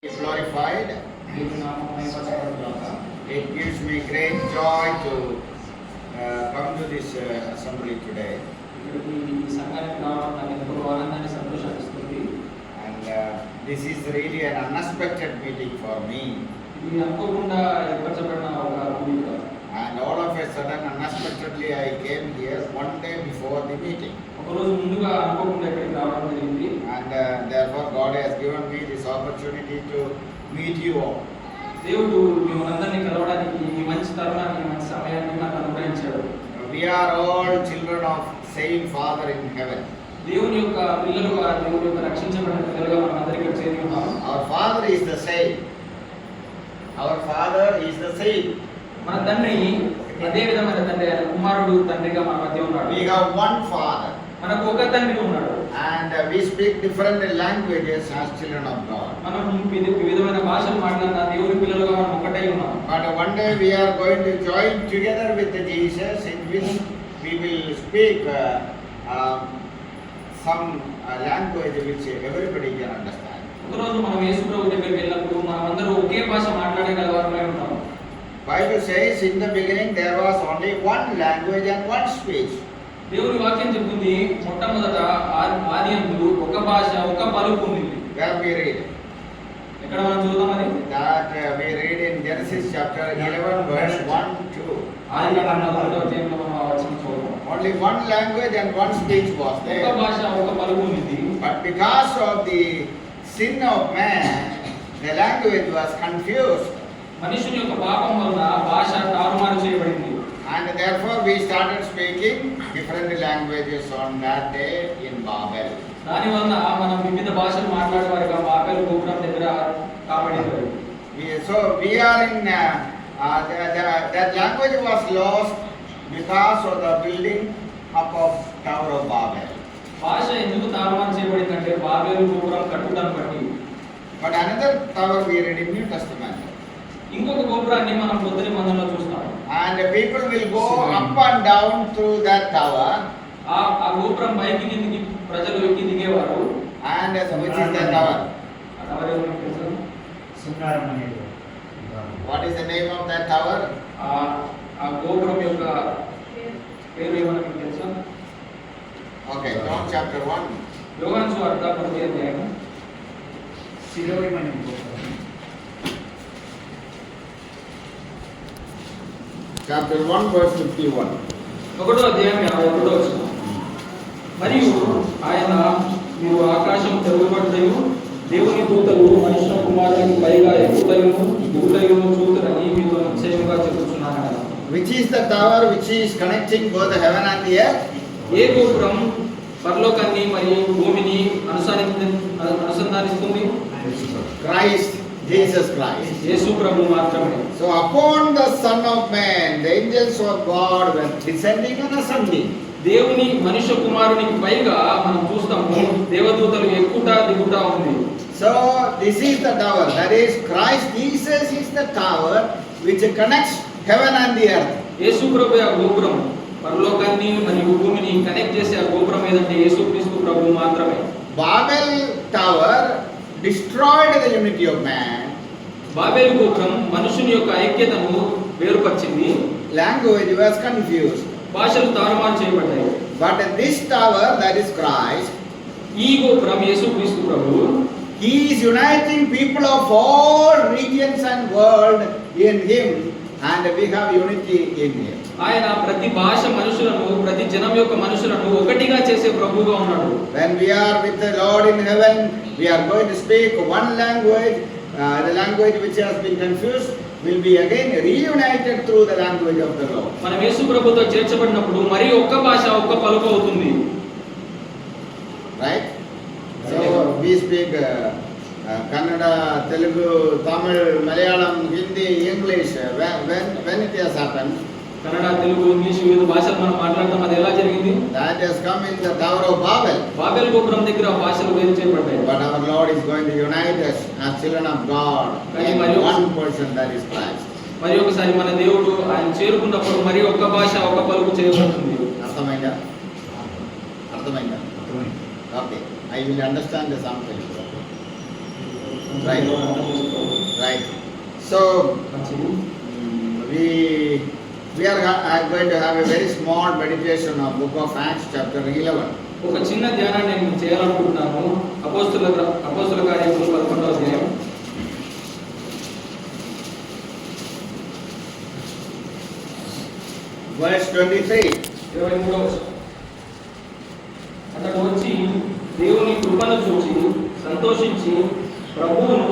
Is glorified. It gives me great joy to come to this assembly today. And this is really an unexpected meeting for me. And all of a sudden, unexpectedly, I came here one day before the meeting. And therefore, God has given me this opportunity to meet you all. We are all children of same Father in heaven. Our Father is the same. Our Father is the same. We have one Father. And we speak different languages as children of God. But one day we are going to join together with Jesus, in which we will speak some language which everybody can understand. Bible says in the beginning there was only one language and one speech. దేవుని వాక్యం చెప్తుంది మొట్టమొదట ఆదియందు ఒక భాష ఒక పలుకు ఉంది. Where we read? ఎక్కడ మనం చూద్దాం అది? That we read in Genesis chapter 11 verse 1 2. ఆదికాండం 11వ అధ్యాయంలో మనం ఆ వచనం చూద్దాం. Only one language and one speech was there. ఒక భాష ఒక పలుకు ఉంది. But because of the sin of man, the language was confused. మనుషుని యొక్క పాపం వలన భాష తారుమారు చేయబడింది. And therefore we started speaking different languages on that day in Babel. దాని వలన మనం వివిధ భాషలు మాట్లాడేవారుగా బాబెల్ గోపురం దగ్గర కాబడింది. So we are in that language was lost because of the building up of Tower of Babel. భాష ఎందుకు తారుమారు చేయబడిందంటే బాబెల్ గోపురం కట్టుదను బట్టి. But another tower we read in New Testament. ఇంకొక గోపురాన్ని మనం కొత్త నిబంధనలో చూస్తాం. And people will go up and down through that tower. ఆ గోపురం పైకి కిందికి ప్రజలు ఎక్కి దిగేవారు. And which is the tower? ఆ టవర్ ఏమని తెలుసా? శృంగారం అనేది. What is the name of that tower? ఆ గోపురం యొక్క పేరు ఏమని మీకు తెలుసా? Okay, John chapter 1. యోహాను సువార్త 10వ అధ్యాయం. శిలోయి అనే గోపురం. Chapter 1 verse 51. 1వ అధ్యాయం 51వ వచనం. మరియు ఆయన మీరు ఆకాశం తెరవబడ్డయు దేవుని దూతలు మనుష్య కుమారునికి పైగా ఎక్కుతయును దిగుటయును చూతురని మీతో నిశ్చయముగా చెప్పుచున్నాను కదా. Which is the tower which is connecting both the heaven and the earth? ఏ గోపురం పరలోకాన్ని మరియు భూమిని అనుసంధానిస్తుంది? Christ, Jesus Christ. యేసు ప్రభు మాత్రమే. So upon the Son of Man, the angels of God were descending and ascending. దేవుని మనుష్య కుమారునికి పైగా మనం చూస్తాము దేవదూతలు ఎక్కుట దిగుట ఉంది. So this is the tower, that is Christ Jesus is the tower which connects heaven and the earth. యేసు ప్రభు ఆ గోపురం పరలోకాన్ని మరియు భూమిని కనెక్ట్ చేసే ఆ గోపురం ఏదంటే యేసుక్రీస్తు ప్రభు మాత్రమే. Babel tower destroyed the unity of man. Babel గోపురం మనుషుని యొక్క ఐక్యతను వేరుపరిచింది. Language was confused. భాషలు తారుమారు చేయబడ్డాయి. But this tower, that is Christ, ఈ గోపురం యేసుక్రీస్తు ప్రభు. He is uniting people of all regions and world in Him, and we have unity in Him. ఆయన ప్రతి భాష మనుషులను ప్రతి జనం యొక్క మనుషులను ఒకటిగా చేసే ప్రభువుగా ఉన్నాడు. When we are with the Lord in heaven, we are going to speak one language. The language which has been confused will be again reunited through the language of the Lord. మనం యేసు ప్రభుతో చేర్చబడినప్పుడు మరి ఒక్క భాష ఒక్క పలుకు అవుతుంది. Right? So we speak Kannada, Telugu, Tamil, Malayalam, Hindi, English. When it has happened, Kannada, Telugu, English వివిధ భాషలు మనం మాట్లాడతాం. అది ఎలా జరిగింది? that has come in the Tower of Babel. Babel గోపురం దగ్గర భాషలు వేరు చేయబడ్డాయి. But our Lord is going to unite us as children of God in one person, that is Christ. మరి ఒకసారి మన దేవుడు ఆయన చేరుకున్నప్పుడు మరి ఒక్క భాష ఒక్క పలుకు చేయబడుతుంది. అర్థమైందా? Okay, I will understand the some Telugu. Right. దేవుడు అర్థం చేసుకోవాలి. Right. So, మంచిది. we are going to have a very small meditation on Book of Acts, chapter 11. ఒక చిన్న ధ్యానాన్ని నేను చేయాలనుకుంటున్నాను. అపోస్తుల కార్యములు 11వ అధ్యాయం Verse 23. 23వ వచనం. అతడు వచ్చి దేవుని కృపను చూచి సంతోషించి ప్రభువును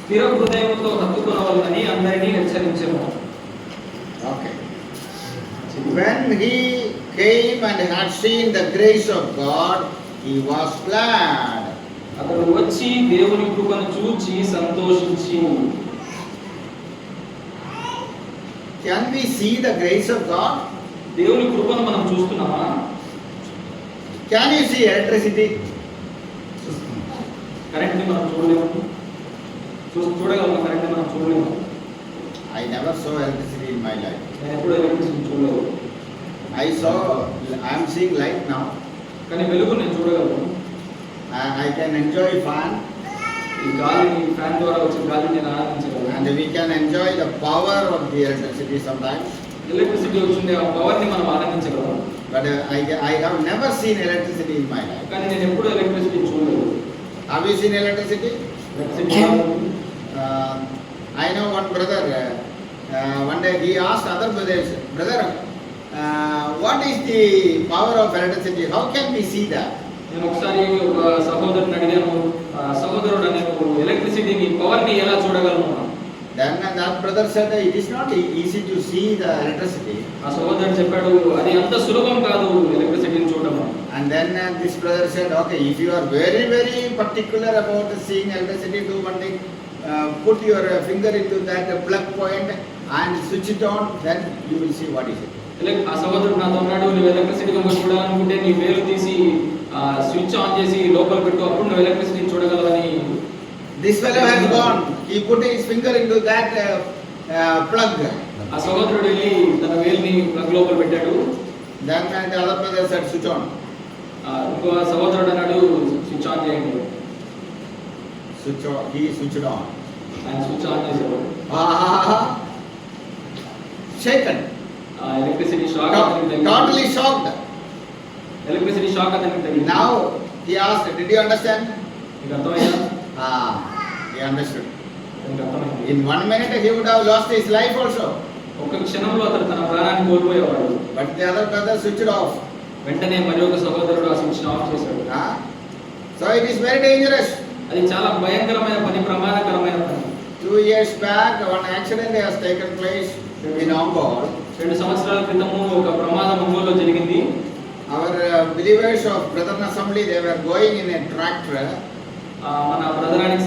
స్థిర హృదయంతో హత్తుకొనవలనని అందరినీ హెచ్చరించెను. Okay. When he came and had seen the grace of God, he was glad. అతడు వచ్చి దేవుని కృపను చూచి సంతోషించి. Can we see the grace of God? దేవుని కృపను మనం చూస్తున్నామా? Can you see electricity? కరెంట్ని మనం చూడలేము. చూడగలము, కరెంట్ని మనం చూడలేము. I never saw electricity in my life. నేను ఎప్పుడు ఎలక్ట్రిసిటీ చూడలేదు. I am seeing light now. కానీ వెలుగు నేను చూడగలను. I can enjoy fan, ఈ గాలిని, ఫ్యాన్ ద్వారా వచ్చే గాలిని నేను ఆనందించగలను. and we can enjoy the power of the electricity sometimes. Electricity వచ్చిండే ఆ పవర్ని మనం ఆనందించగలం. But I have never seen electricity in my life. కానీ నేను ఎప్పుడు ఎలక్ట్రిసిటీ చూడలేదు. Have you seen electricity? Electricity I know one brother. One day he asked other brothers, "Brother, what is the power of electricity? How can we see that?" నేను ఒకసారి ఒక సహోదరుని అడిగాను, సహోదరుడు నేను ఎలక్ట్రిసిటీని పవర్ని ఎలా చూడగలను? Then that brother said, "It is not easy to see the electricity." ఆ సహోదరుడు చెప్పాడు, అది అంత సులభం కాదు ఎలక్ట్రిసిటీని చూడడం. And then this brother said, "Okay, if you are very, very particular about seeing electricity, do one thing. Put your finger into that plug point and switch it on. Then you will see what is it." ఆ సహోదరుడు నాతో అన్నాడు, నువ్వు electricity కనుక చూడాలనుకుంటే నీ వేలు తీసి స్విచ్ ఆన్ చేసి లోపల పెట్టు, అప్పుడు నువ్వు electricity చూడగలవని. This fellow has gone. He put his finger into that plug. ఆ సహోదరుడు వెళ్ళి తన వేలుని ప్లగ్ లోపల పెట్టాడు. Then the other brother said, "Switch on." ఇంకో సహోదరుడు అన్నాడు, స్విచ్ ఆన్ చేయండి. Switch on. He switched on. ఆయన స్విచ్ ఆన్ చేశాడు. Shaken. ఎలక్ట్రిసిటీ షాక్ అతనికి తగిలింది. Totally shocked. ఎలక్ట్రిసిటీ షాక్ అతనికి తగిలింది. Now he asked, "Did you understand?" నీకు అర్థమైందా? He understood. నీకు అర్థమైంది. In 1 minute he would have lost his life also. ఒక్క క్షణంలో అతను తన ప్రాణాన్ని కోల్పోయేవాడు. But the other brother switched off. వెంటనే మరి ఒక సహోదరుడు ఆ స్విచ్ ఆఫ్ చేశాడు. So it is very dangerous. అది చాలా భయంకరమైన పని, ప్రమాదకరమైన పని. 2 years back, one accident has taken place in Ongole. 2 సంవత్సరాల క్రితము ఒక ప్రమాదం ఒంగోలులో జరిగింది. Our believers of Brethren Assembly, they were going in a tractor. మన బ్రదరానికి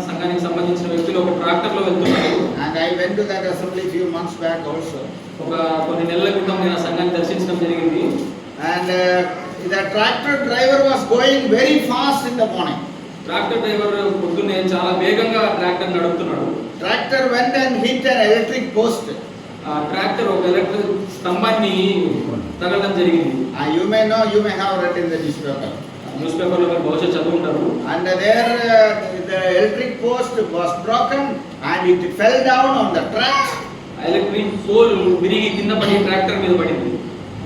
సంఘానికి సంబంధించిన వ్యక్తులు ఒక ట్రాక్టర్లో వెళ్తున్నారు. And I went to that assembly few months back also. ఒక కొన్ని నెలల క్రితం నేను ఆ సంఘాన్ని దర్శించడం జరిగింది. And the tractor driver was going very fast in the morning. Tractor driver పొద్దున్నే చాలా వేగంగా ట్రాక్టర్ నడుపుతున్నాడు. Tractor went and hit an electric post. ఆ ట్రాక్టర్ ఒక ఎలక్ట్రిక్ స్తంభాన్ని తగలడం జరిగింది. You may know, you may have read in the newspaper. News పేపర్లో మీరు బహుశా చదువుంటారు. And there the electric post was broken and it fell down on the tracks. Electric pole విరిగి కింద పడి ట్రాక్టర్ మీద పడింది.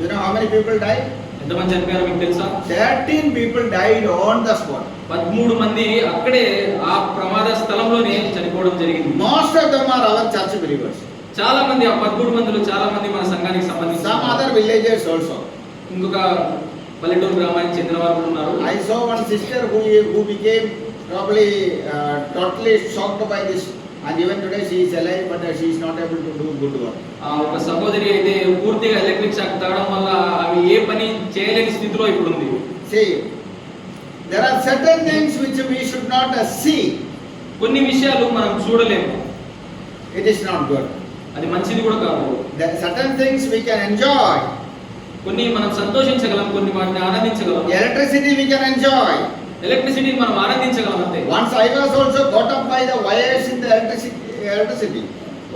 You know how many people died? ఎంతమంది చనిపోయారో మీకు తెలుసా? 13 people died on the spot. 13 మంది అక్కడే ఆ ప్రమాద స్థలంలోనే చనిపోవడం జరిగింది. Most of them are our church believers. చాలా మంది ఆ 13 మందిలో చాలా మంది మన సంఘానికి సంబంధించిన Some other villagers also. ఇంకొక పల్లెటూరు గ్రామానికి చెందిన వారు కూడా ఉన్నారు. I saw one sister who became probably totally shocked by this, and even today she is alive, but she is not able to do good work. ఒక సహోదరి అయితే పూర్తిగా ఎలక్ట్రిక్ షాక్ తగలడం వల్ల ఆమె ఏ పని చేయలేని స్థితిలో ఇప్పుడు ఉంది. See, there are certain things which we should not see. కొన్ని విషయాలు మనం చూడలేము. It is not good. అది మంచిది కూడా కాదు. There are certain things we can enjoy. కొన్ని మనం సంతోషించగలం, కొన్ని వాటిని ఆనందించగలం. Electricity we can enjoy. ఎలక్ట్రిసిటీని మనం ఆనందించగలం అంతే. Once I was also got up by the wires in the electricity.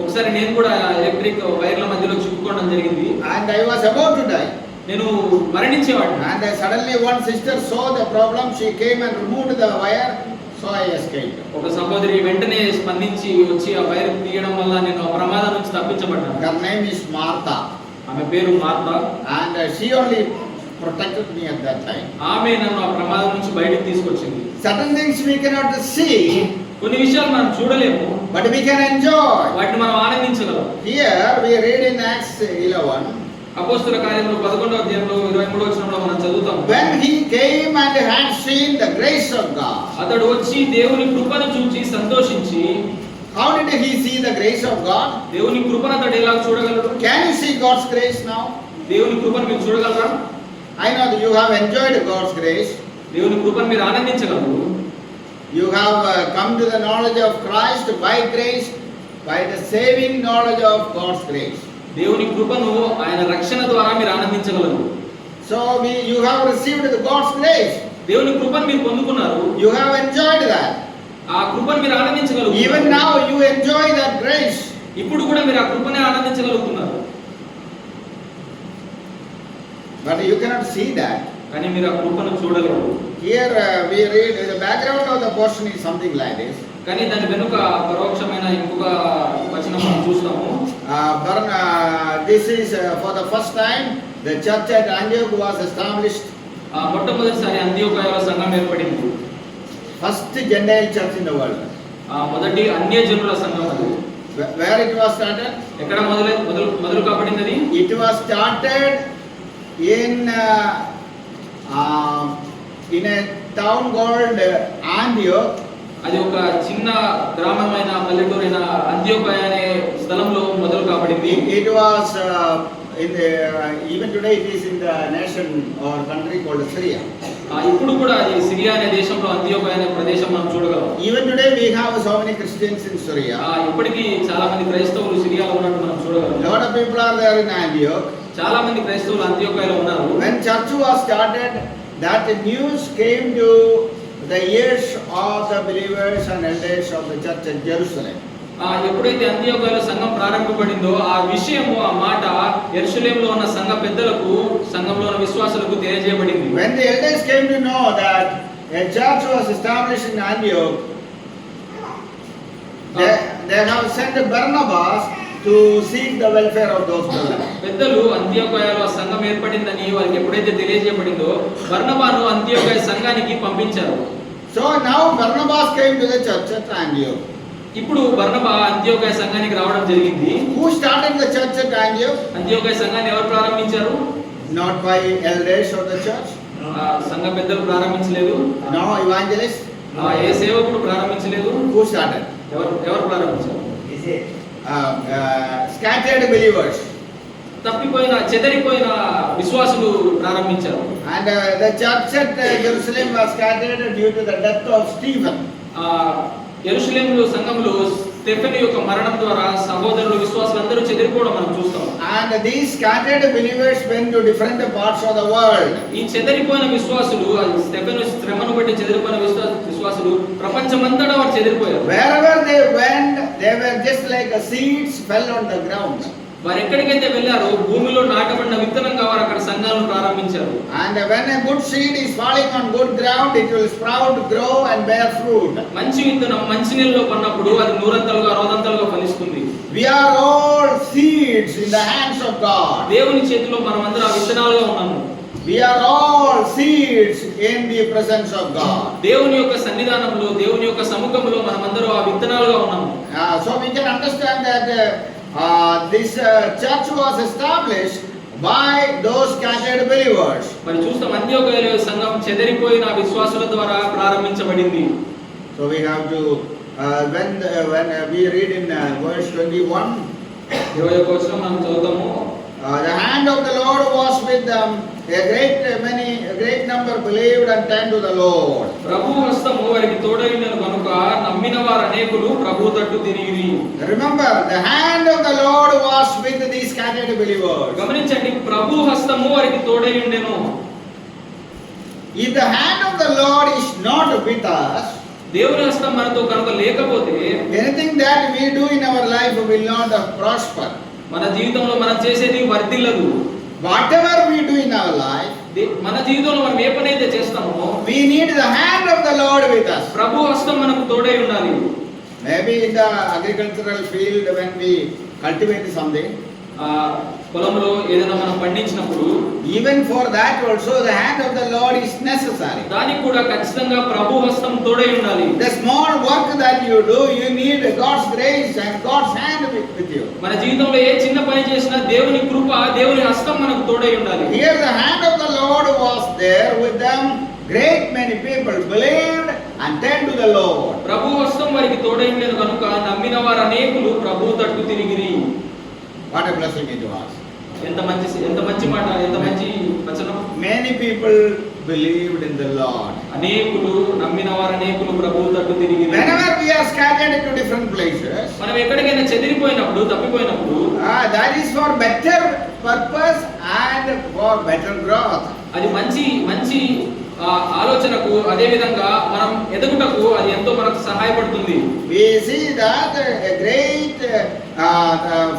ఒకసారి నేను కూడా ఎలక్ట్రిక్ వైర్ల మధ్యలో చిక్కుకోవడం జరిగింది. And I was about to die. నేను మరణించేవాడిని. And suddenly one sister saw the problem. She came and removed the wire. So I escaped. ఒక సహోదరి వెంటనే స్పందించి వచ్చి ఆ వైర్ తీయడం వల్ల నేను ఆ ప్రమాదం నుంచి తప్పించబడ్డాను. Her name is Martha. ఆమె పేరు Martha. And she only protected me at that time. ఆమె నన్ను ఆ ప్రమాదం నుంచి బయటికి తీసుకొచ్చింది. Certain things we cannot see, కొన్ని విషయాలు మనం చూడలేము, but we can enjoy. వాటిని మనం ఆనందించగలం. Here we read in Acts 11. అపోస్తల కార్యములు 11వ అధ్యాయంలో 23వ వచనంలో మనం చదువుతాం. When he came and had seen the grace of God. అతడు వచ్చి దేవుని కృపను చూచి సంతోషించి. How did he see the grace of God? దేవుని కృపను అతడు ఎలా చూడగలడు? Can you see God's grace now? దేవుని కృపను మీరు చూడగలరా? I know that you have enjoyed God's grace. దేవుని కృపను మీరు ఆనందించగలరు. You have come to the knowledge of Christ by grace, by the saving knowledge of God's grace. దేవుని కృపను ఆయన రక్షణ ద్వారా మీరు ఆనందించగలరు. So you have received the God's grace. దేవుని కృపను మీరు పొందుకున్నారు. You have enjoyed that. ఆ కృపను మీరు ఆనందించగలరు. Even now you enjoy that grace. ఇప్పుడు కూడా మీరు ఆ కృపనే ఆనందించగలుగుతున్నారు. But you cannot see that. కానీ మీరు ఆ కృపను చూడలేరు. Here we read the background of the portion is something like this. కానీ దాని వెనుక పరోక్షమైన ఇంకొక వచనం మనం చూస్తాము. This is for the first time the church at Antioch was established. మొట్టమొదటిసారి అంత్యోకయలో సంఘం ఏర్పడింది. First Gentile church in the world. మొదటి అన్యజనుల సంఘం అది. Where it was started? ఎక్కడ మొదలు కాబడింది? It was started in a town called Antioch. అది ఒక చిన్న గ్రామమైన పల్లెటూరైన అంత్యోకయ అనే స్థలంలో మొదలు కాబడింది. It was even today it is in the nation or country called Syria. ఇప్పుడు కూడా అది సిరియా అనే దేశంలో అంత్యోకయ అనే ప్రదేశం మనం చూడగలం. Even today we have so many Christians in Syria. ఇప్పటికీ చాలా మంది క్రైస్తవులు సిరియాలో ఉన్నట్టు మనం చూడగలం. A lot of people are there in Antioch. చాలా మంది క్రైస్తవులు అంత్యోకయలో ఉన్నారు. When church was started, that news came to the ears of the believers and elders of the church in Jerusalem. ఎప్పుడైతే అంత్యోకయలో సంఘం ప్రారంభపడిందో ఆ విషయము ఆ మాట యెరూషలేములో ఉన్న సంఘ పెద్దలకు సంఘంలో ఉన్న విశ్వాసులకు తెలియజేయబడింది. When the elders came to know that a church was established in Antioch, they have sent Barnabas to seek the welfare of those brothers. పెద్దలు అంత్యోకయలో సంఘం ఏర్పడిందని వారికి ఎప్పుడైతే తెలియజేయబడిందో బర్నబాను అంత్యోకయ సంఘానికి పంపించారు. So now Barnabas came to the church at Antioch. ఇప్పుడు బర్నబా అంత్యోకయ సంఘానికి రావడం జరిగింది. Who started the church at Antioch? అంత్యోకయ సంఘాన్ని ఎవరు ప్రారంభించారు? Not by elders of the church. సంఘ పెద్దలు ప్రారంభించలేదు. No evangelists. ఏ సేవకుడు ప్రారంభించలేదు. Who started? ఎవరు ప్రారంభించారు? Scattered believers. తప్పిపోయిన చెదరిపోయిన విశ్వాసులు ప్రారంభించారు. And the church at Jerusalem was scattered due to the death of Stephen. యెరూషలేములో సంఘంలో స్టెఫెను యొక్క మరణం ద్వారా సహోదరులు విశ్వాసులందరూ చెదిరిపోవడం మనం చూస్తాం. And these scattered believers went to different parts of the world. ఈ చెదిరిపోయిన విశ్వాసులు స్టెఫెను శ్రమను బట్టి చెదిరిపోయిన విశ్వాసులు ప్రపంచమంతటా వారు చెదిరిపోయారు. Wherever they went, they were just like seeds fell on the ground. వారు ఎక్కడికైతే వెళ్ళారో భూమిలో నాటబడిన విత్తనంగా వారు అక్కడ సంఘాలను ప్రారంభించారు. And when a good seed is falling on good ground, it will sprout, grow and bear fruit. మంచి విత్తనం మంచి నీళ్ళలో పడినప్పుడు అది నూరంతలుగా రోదంతలుగా ఫలిస్తుంది. We are all seeds in the hands of God. దేవుని చేతిలో మనమందరం ఆ విత్తనాలుగా ఉన్నాము. We are all seeds in the presence of God. దేవుని యొక్క సన్నిధానంలో దేవుని యొక్క సముఖంలో మనమందరం ఆ విత్తనాలుగా ఉన్నాము. So we can understand that this church was established by those scattered believers. మరి చూస్తాం అంత్యోకయలో సంఘం చెదిరిపోయిన విశ్వాసుల ద్వారా ప్రారంభించబడింది. So we have to when we read in verse 21, 21వ వచనం మనం చదువుతాము. the hand of the Lord was with them. A great number believed and turned to the Lord. ప్రభు హస్తము వారికి తోడైనను కనుక నమ్మిన వారు అనేకులు ప్రభు తట్టు తిరిగిరి. Remember, the hand of the Lord was with these scattered believers. గమనించండి, ప్రభు హస్తము వారికి తోడై ఉండెను. If the hand of the Lord is not with us, దేవుని హస్తం మనతో కనుక లేకపోతే anything that we do in our life will not prosper. మన జీవితంలో మనం చేసేది వర్ధిల్లదు. Whatever we do in our life, మన జీవితంలో మనం ఏ పని అయితే చేస్తామో we need the hand of the Lord with us. ప్రభు హస్తం మనకు తోడై ఉండాలి. Maybe in the agricultural field when we cultivate something, పొలంలో ఏదైనా మనం పండించినప్పుడు even for that also the hand of the Lord is necessary. దానికి కూడా ఖచ్చితంగా ప్రభు హస్తం తోడై ఉండాలి. The small work that you do, you need God's grace and God's hand with you. మన జీవితంలో ఏ చిన్న పని చేసినా దేవుని కృప, దేవుని హస్తం మనకు తోడై ఉండాలి. Here the hand of the Lord was there with them. Great many people believed and turned to the Lord. ప్రభు హస్తం వారికి తోడై ఉండేది కనుక నమ్మిన వారు అనేకులు ప్రభు తట్టు తిరిగిరి. What a blessing it was. ఎంత మంచి మాట, ఎంత మంచి వచనం. Many people believed in the Lord. అనేకులు నమ్మిన వారు అనేకులు ప్రభు తట్టు తిరిగిరి. Whenever we are scattered into different places, మనం ఎక్కడికైనా చెదిరిపోయినప్పుడు, తప్పిపోయినప్పుడు, that is for better purpose and for better growth. అది మంచి ఆలోచనకు, అదే విధంగా మనం ఎదుగుటకు అది ఎంతో మనకు సహాయపడుతుంది. We see that a great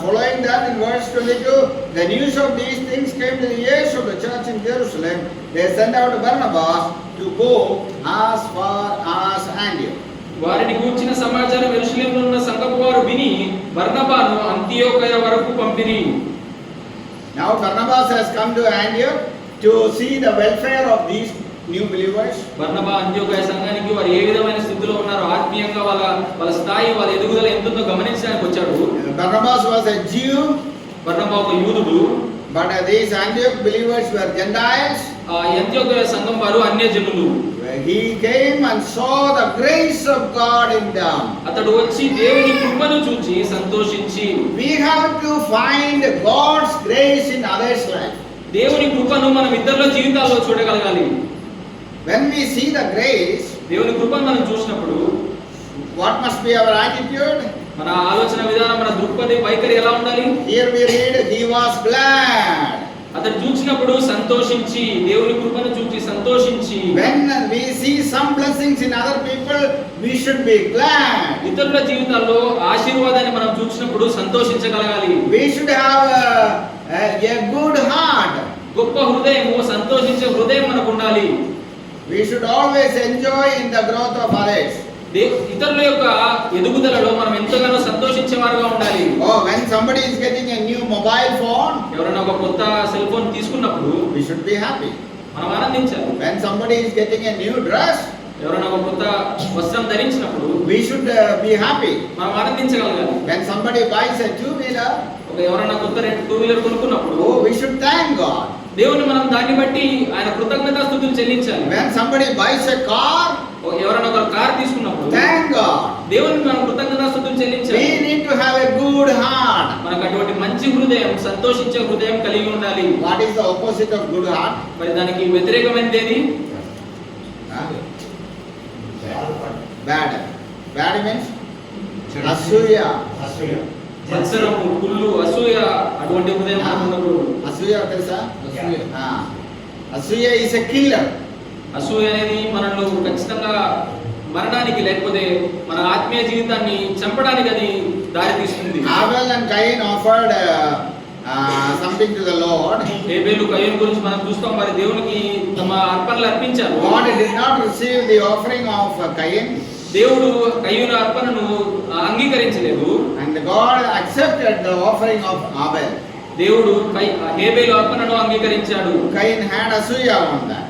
following that in verse 22, the news of these things came to the ears of the church in Jerusalem. They sent out Barnabas to go as far as Antioch. వారిని గూర్చిన సమాచారం యెరూషలేములో ఉన్న సంఘపు వారు విని బర్నబాను అంతియోకయ వరకు పంపిరి. Now Barnabas has come to Antioch to see the welfare of these new believers. బర్నబా అంతియోకయ సంఘానికి వారు ఏ విధమైన స్థితిలో ఉన్నారో, ఆత్మీయంగా వాళ్ళ స్థాయి, వాళ్ళ ఎదుగుదల ఎంతుందో గమనించడానికి వచ్చాడు. Barnabas was a Jew. బర్నబా ఒక యూదుడు. But these Antioch believers were Gentiles. అంతియోకయ సంఘం వారు అన్యజనులు. He came and saw the grace of God in them. అతడు వచ్చి దేవుని కృపను చూచి సంతోషించి, We have to find God's grace in others' life. దేవుని కృపను మనం ఇతరుల జీవితాల్లో చూడగలగాలి. When we see the grace, దేవుని కృపను మనం చూసినప్పుడు what must be our attitude? మన ఆలోచన విధానం, మన దృక్పథ వైఖరి ఎలా ఉండాలి? Here we read, he was glad. అతడు చూసినప్పుడు సంతోషించి, దేవుని కృపను చూసి సంతోషించి. When we see some blessings in other people, we should be glad. ఇతరుల జీవితాల్లో ఆశీర్వాదాన్ని మనం చూసినప్పుడు సంతోషించగలగాలి. We should have a good heart. గొప్ప హృదయము, సంతోషించే హృదయం మనకు ఉండాలి. We should always enjoy in the growth of others. ఇతరుల యొక్క ఎదుగుదలలో మనం ఎంతగానో సంతోషించేవారుగా ఉండాలి. Oh, when somebody is getting a new mobile phone, ఎవరైనా ఒక కొత్త సెల్ ఫోన్ తీసుకున్నప్పుడు we should be happy. మనం ఆనందించాలి. When somebody is getting a new dress, ఎవరైనా ఒక కొత్త వస్త్రం ధరించినప్పుడు we should be happy. మనం ఆనందించగలగాలి. When somebody buys a two-wheeler, ఎవరైనా కొత్త 2-వీలర్ కొనుక్కున్నప్పుడు oh, we should thank God. దేవుని మనం దాన్ని బట్టి ఆయన కృతజ్ఞతాస్తుతులు చెల్లించాలి. When somebody buys a car, ఎవరైనా ఒక కార్ తీసుకున్నప్పుడు thank God. దేవుని మనం కృతజ్ఞతాస్తుతులు చెల్లించాలి. We need to have a good heart. మనకు అటువంటి మంచి హృదయం, సంతోషించే హృదయం కలిగి ఉండాలి. What is the opposite of good heart? మరి దానికి వ్యతిరేకమైనది ఏది? Bad. Bad means Asuya. మత్సరము, కుళ్ళు, అసూయ, అటువంటి హృదయం మనకు ఉండకూడదు. Asuya తెలుసా? Asuya is a killer. అసూయ అనేది మనలో ఖచ్చితంగా మరణానికి, లేకపోతే మన ఆత్మీయ జీవితాన్ని చంపడానికి అది దారి తీస్తుంది. Abel and Cain offered something to the Lord. హేబేలు, కయీను గురించి మనం చూస్తాం. మరి దేవునికి తమ అర్పణలు అర్పించారు. God did not receive the offering of Cain. దేవుడు కయీను అర్పణను అంగీకరించలేదు. And God accepted the offering of Abel. దేవుడు హేబేలు అర్పణను అంగీకరించాడు. Cain had Asuya on that.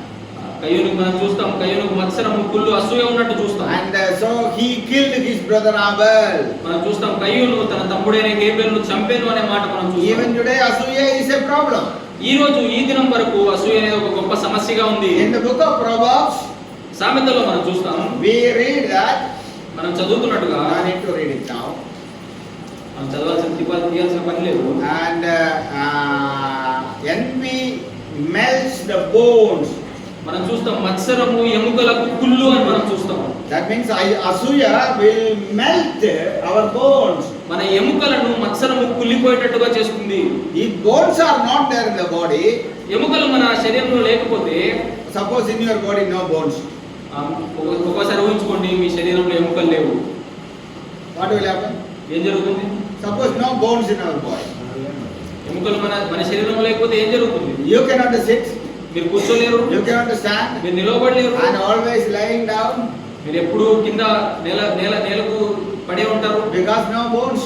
కయీనుకు మనం చూస్తాం, కయీనుకు మత్సరము, కుళ్ళు, అసూయ ఉన్నట్టు చూస్తాం. And so he killed his brother Abel. మనం చూస్తాం కయీను తన తమ్ముడైన హేబేలును చంపేను అనే మాట మనం చూస్తాం. Even today Asuya is a problem. ఈ రోజు ఈ దినం వరకు అసూయ అనేది ఒక గొప్ప సమస్యగా ఉంది. In the book of Proverbs, సామెతలో మనం చూస్తాం, we read that. మనం చదువుతున్నట్టుగా, I need to read it now. మనం తీయాల్సిన పని లేదు. And envy melts the bones. మనం చూస్తాం మత్సరము ఎముకలకు కుళ్ళు అని మనం చూస్తాం. That means Asuya will melt our bones. మన ఎముకలను మత్సరము కుళ్ళిపోయేటట్టుగా చేస్తుంది. If bones are not there in the body, ఎముకలు మన శరీరంలో లేకపోతే, suppose in your body no bones, ఒక్కోసారి ఊహించుకోండి, మీ శరీరంలో ఎముకలు లేవు, what will happen? ఏం జరుగుతుంది? Suppose no bones in our body, ఎముకలు మన శరీరంలో లేకపోతే ఏం జరుగుతుంది? you cannot sit, మీరు కూర్చోలేరు, You cannot stand. మీరు నిలవబడలేరు, And always lying down మీరు ఎప్పుడు కింద నేలకు పడే ఉంటారు. because no bones.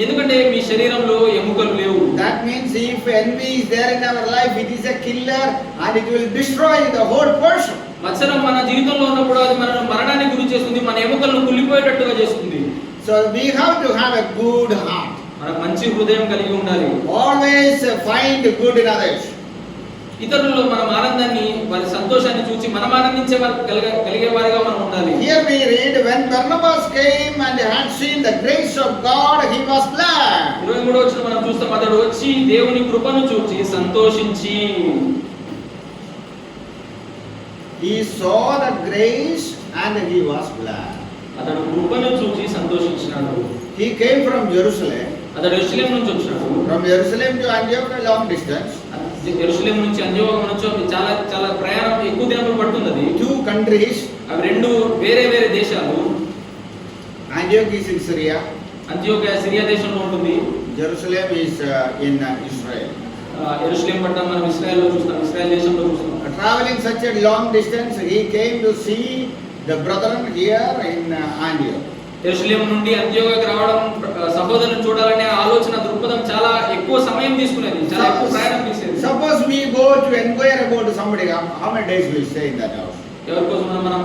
ఎందుకంటే మీ శరీరంలో ఎముకలు లేవు. That means if envy is there in our life, it is a killer and it will destroy the whole person. మత్సరం మన జీవితంలో ఉన్నప్పుడు అది మనల్ని మరణానికి గురి చేస్తుంది, మన ఎముకలను కుళ్ళిపోయేటట్టుగా చేస్తుంది. So we have to have a good heart. మనకు మంచి హృదయం కలిగి ఉండాలి. Always find good in others. ఇతరులలో మనం ఆనందాన్ని, వారి సంతోషాన్ని చూసి మనం ఆనందించే కలిగే వారిగా మనం ఉండాలి. Here we read, when Barnabas came and had seen the grace of God, he was glad. 23వ వచనం మనం చూస్తాం, అతడు వచ్చి దేవుని కృపను చూచి సంతోషించి. He saw the grace and he was glad. అతడు కృపను చూచి సంతోషించినాడు. He came from Jerusalem. అతడు యెరూషలేము నుంచి వచ్చాడు. From Jerusalem to Antioch, a long distance. యెరూషలేము నుంచి అంత్యోక్య నుంచి చాలా చాలా ప్రయాణం, ఎక్కువ దినములు పడుతుంది. అది 2 countries. అవి రెండు వేరే వేరే దేశాలు. Antioch is in Syria. అంత్యోక్య సిరియా దేశంలో ఉంటుంది. Jerusalem is in Israel. యెరూషలేము పట్టణం మనం ఇశ్రాయేల్లో చూస్తాం, ఇశ్రాయేల్ దేశంలో చూస్తాం. Traveling such a long distance, he came to see the brethren here in Antioch. యెరూషలేము నుండి అంత్యోక్యకు రావడం, సహోదరులను చూడాలనే ఆలోచన దృక్పథం చాలా ఎక్కువ సమయం తీసుకునేది, చాలా ఎక్కువ ప్రయాణం తీసేది. Suppose we go to inquire about somebody, how many days we will stay in that house? ఎవరి కోసం మనం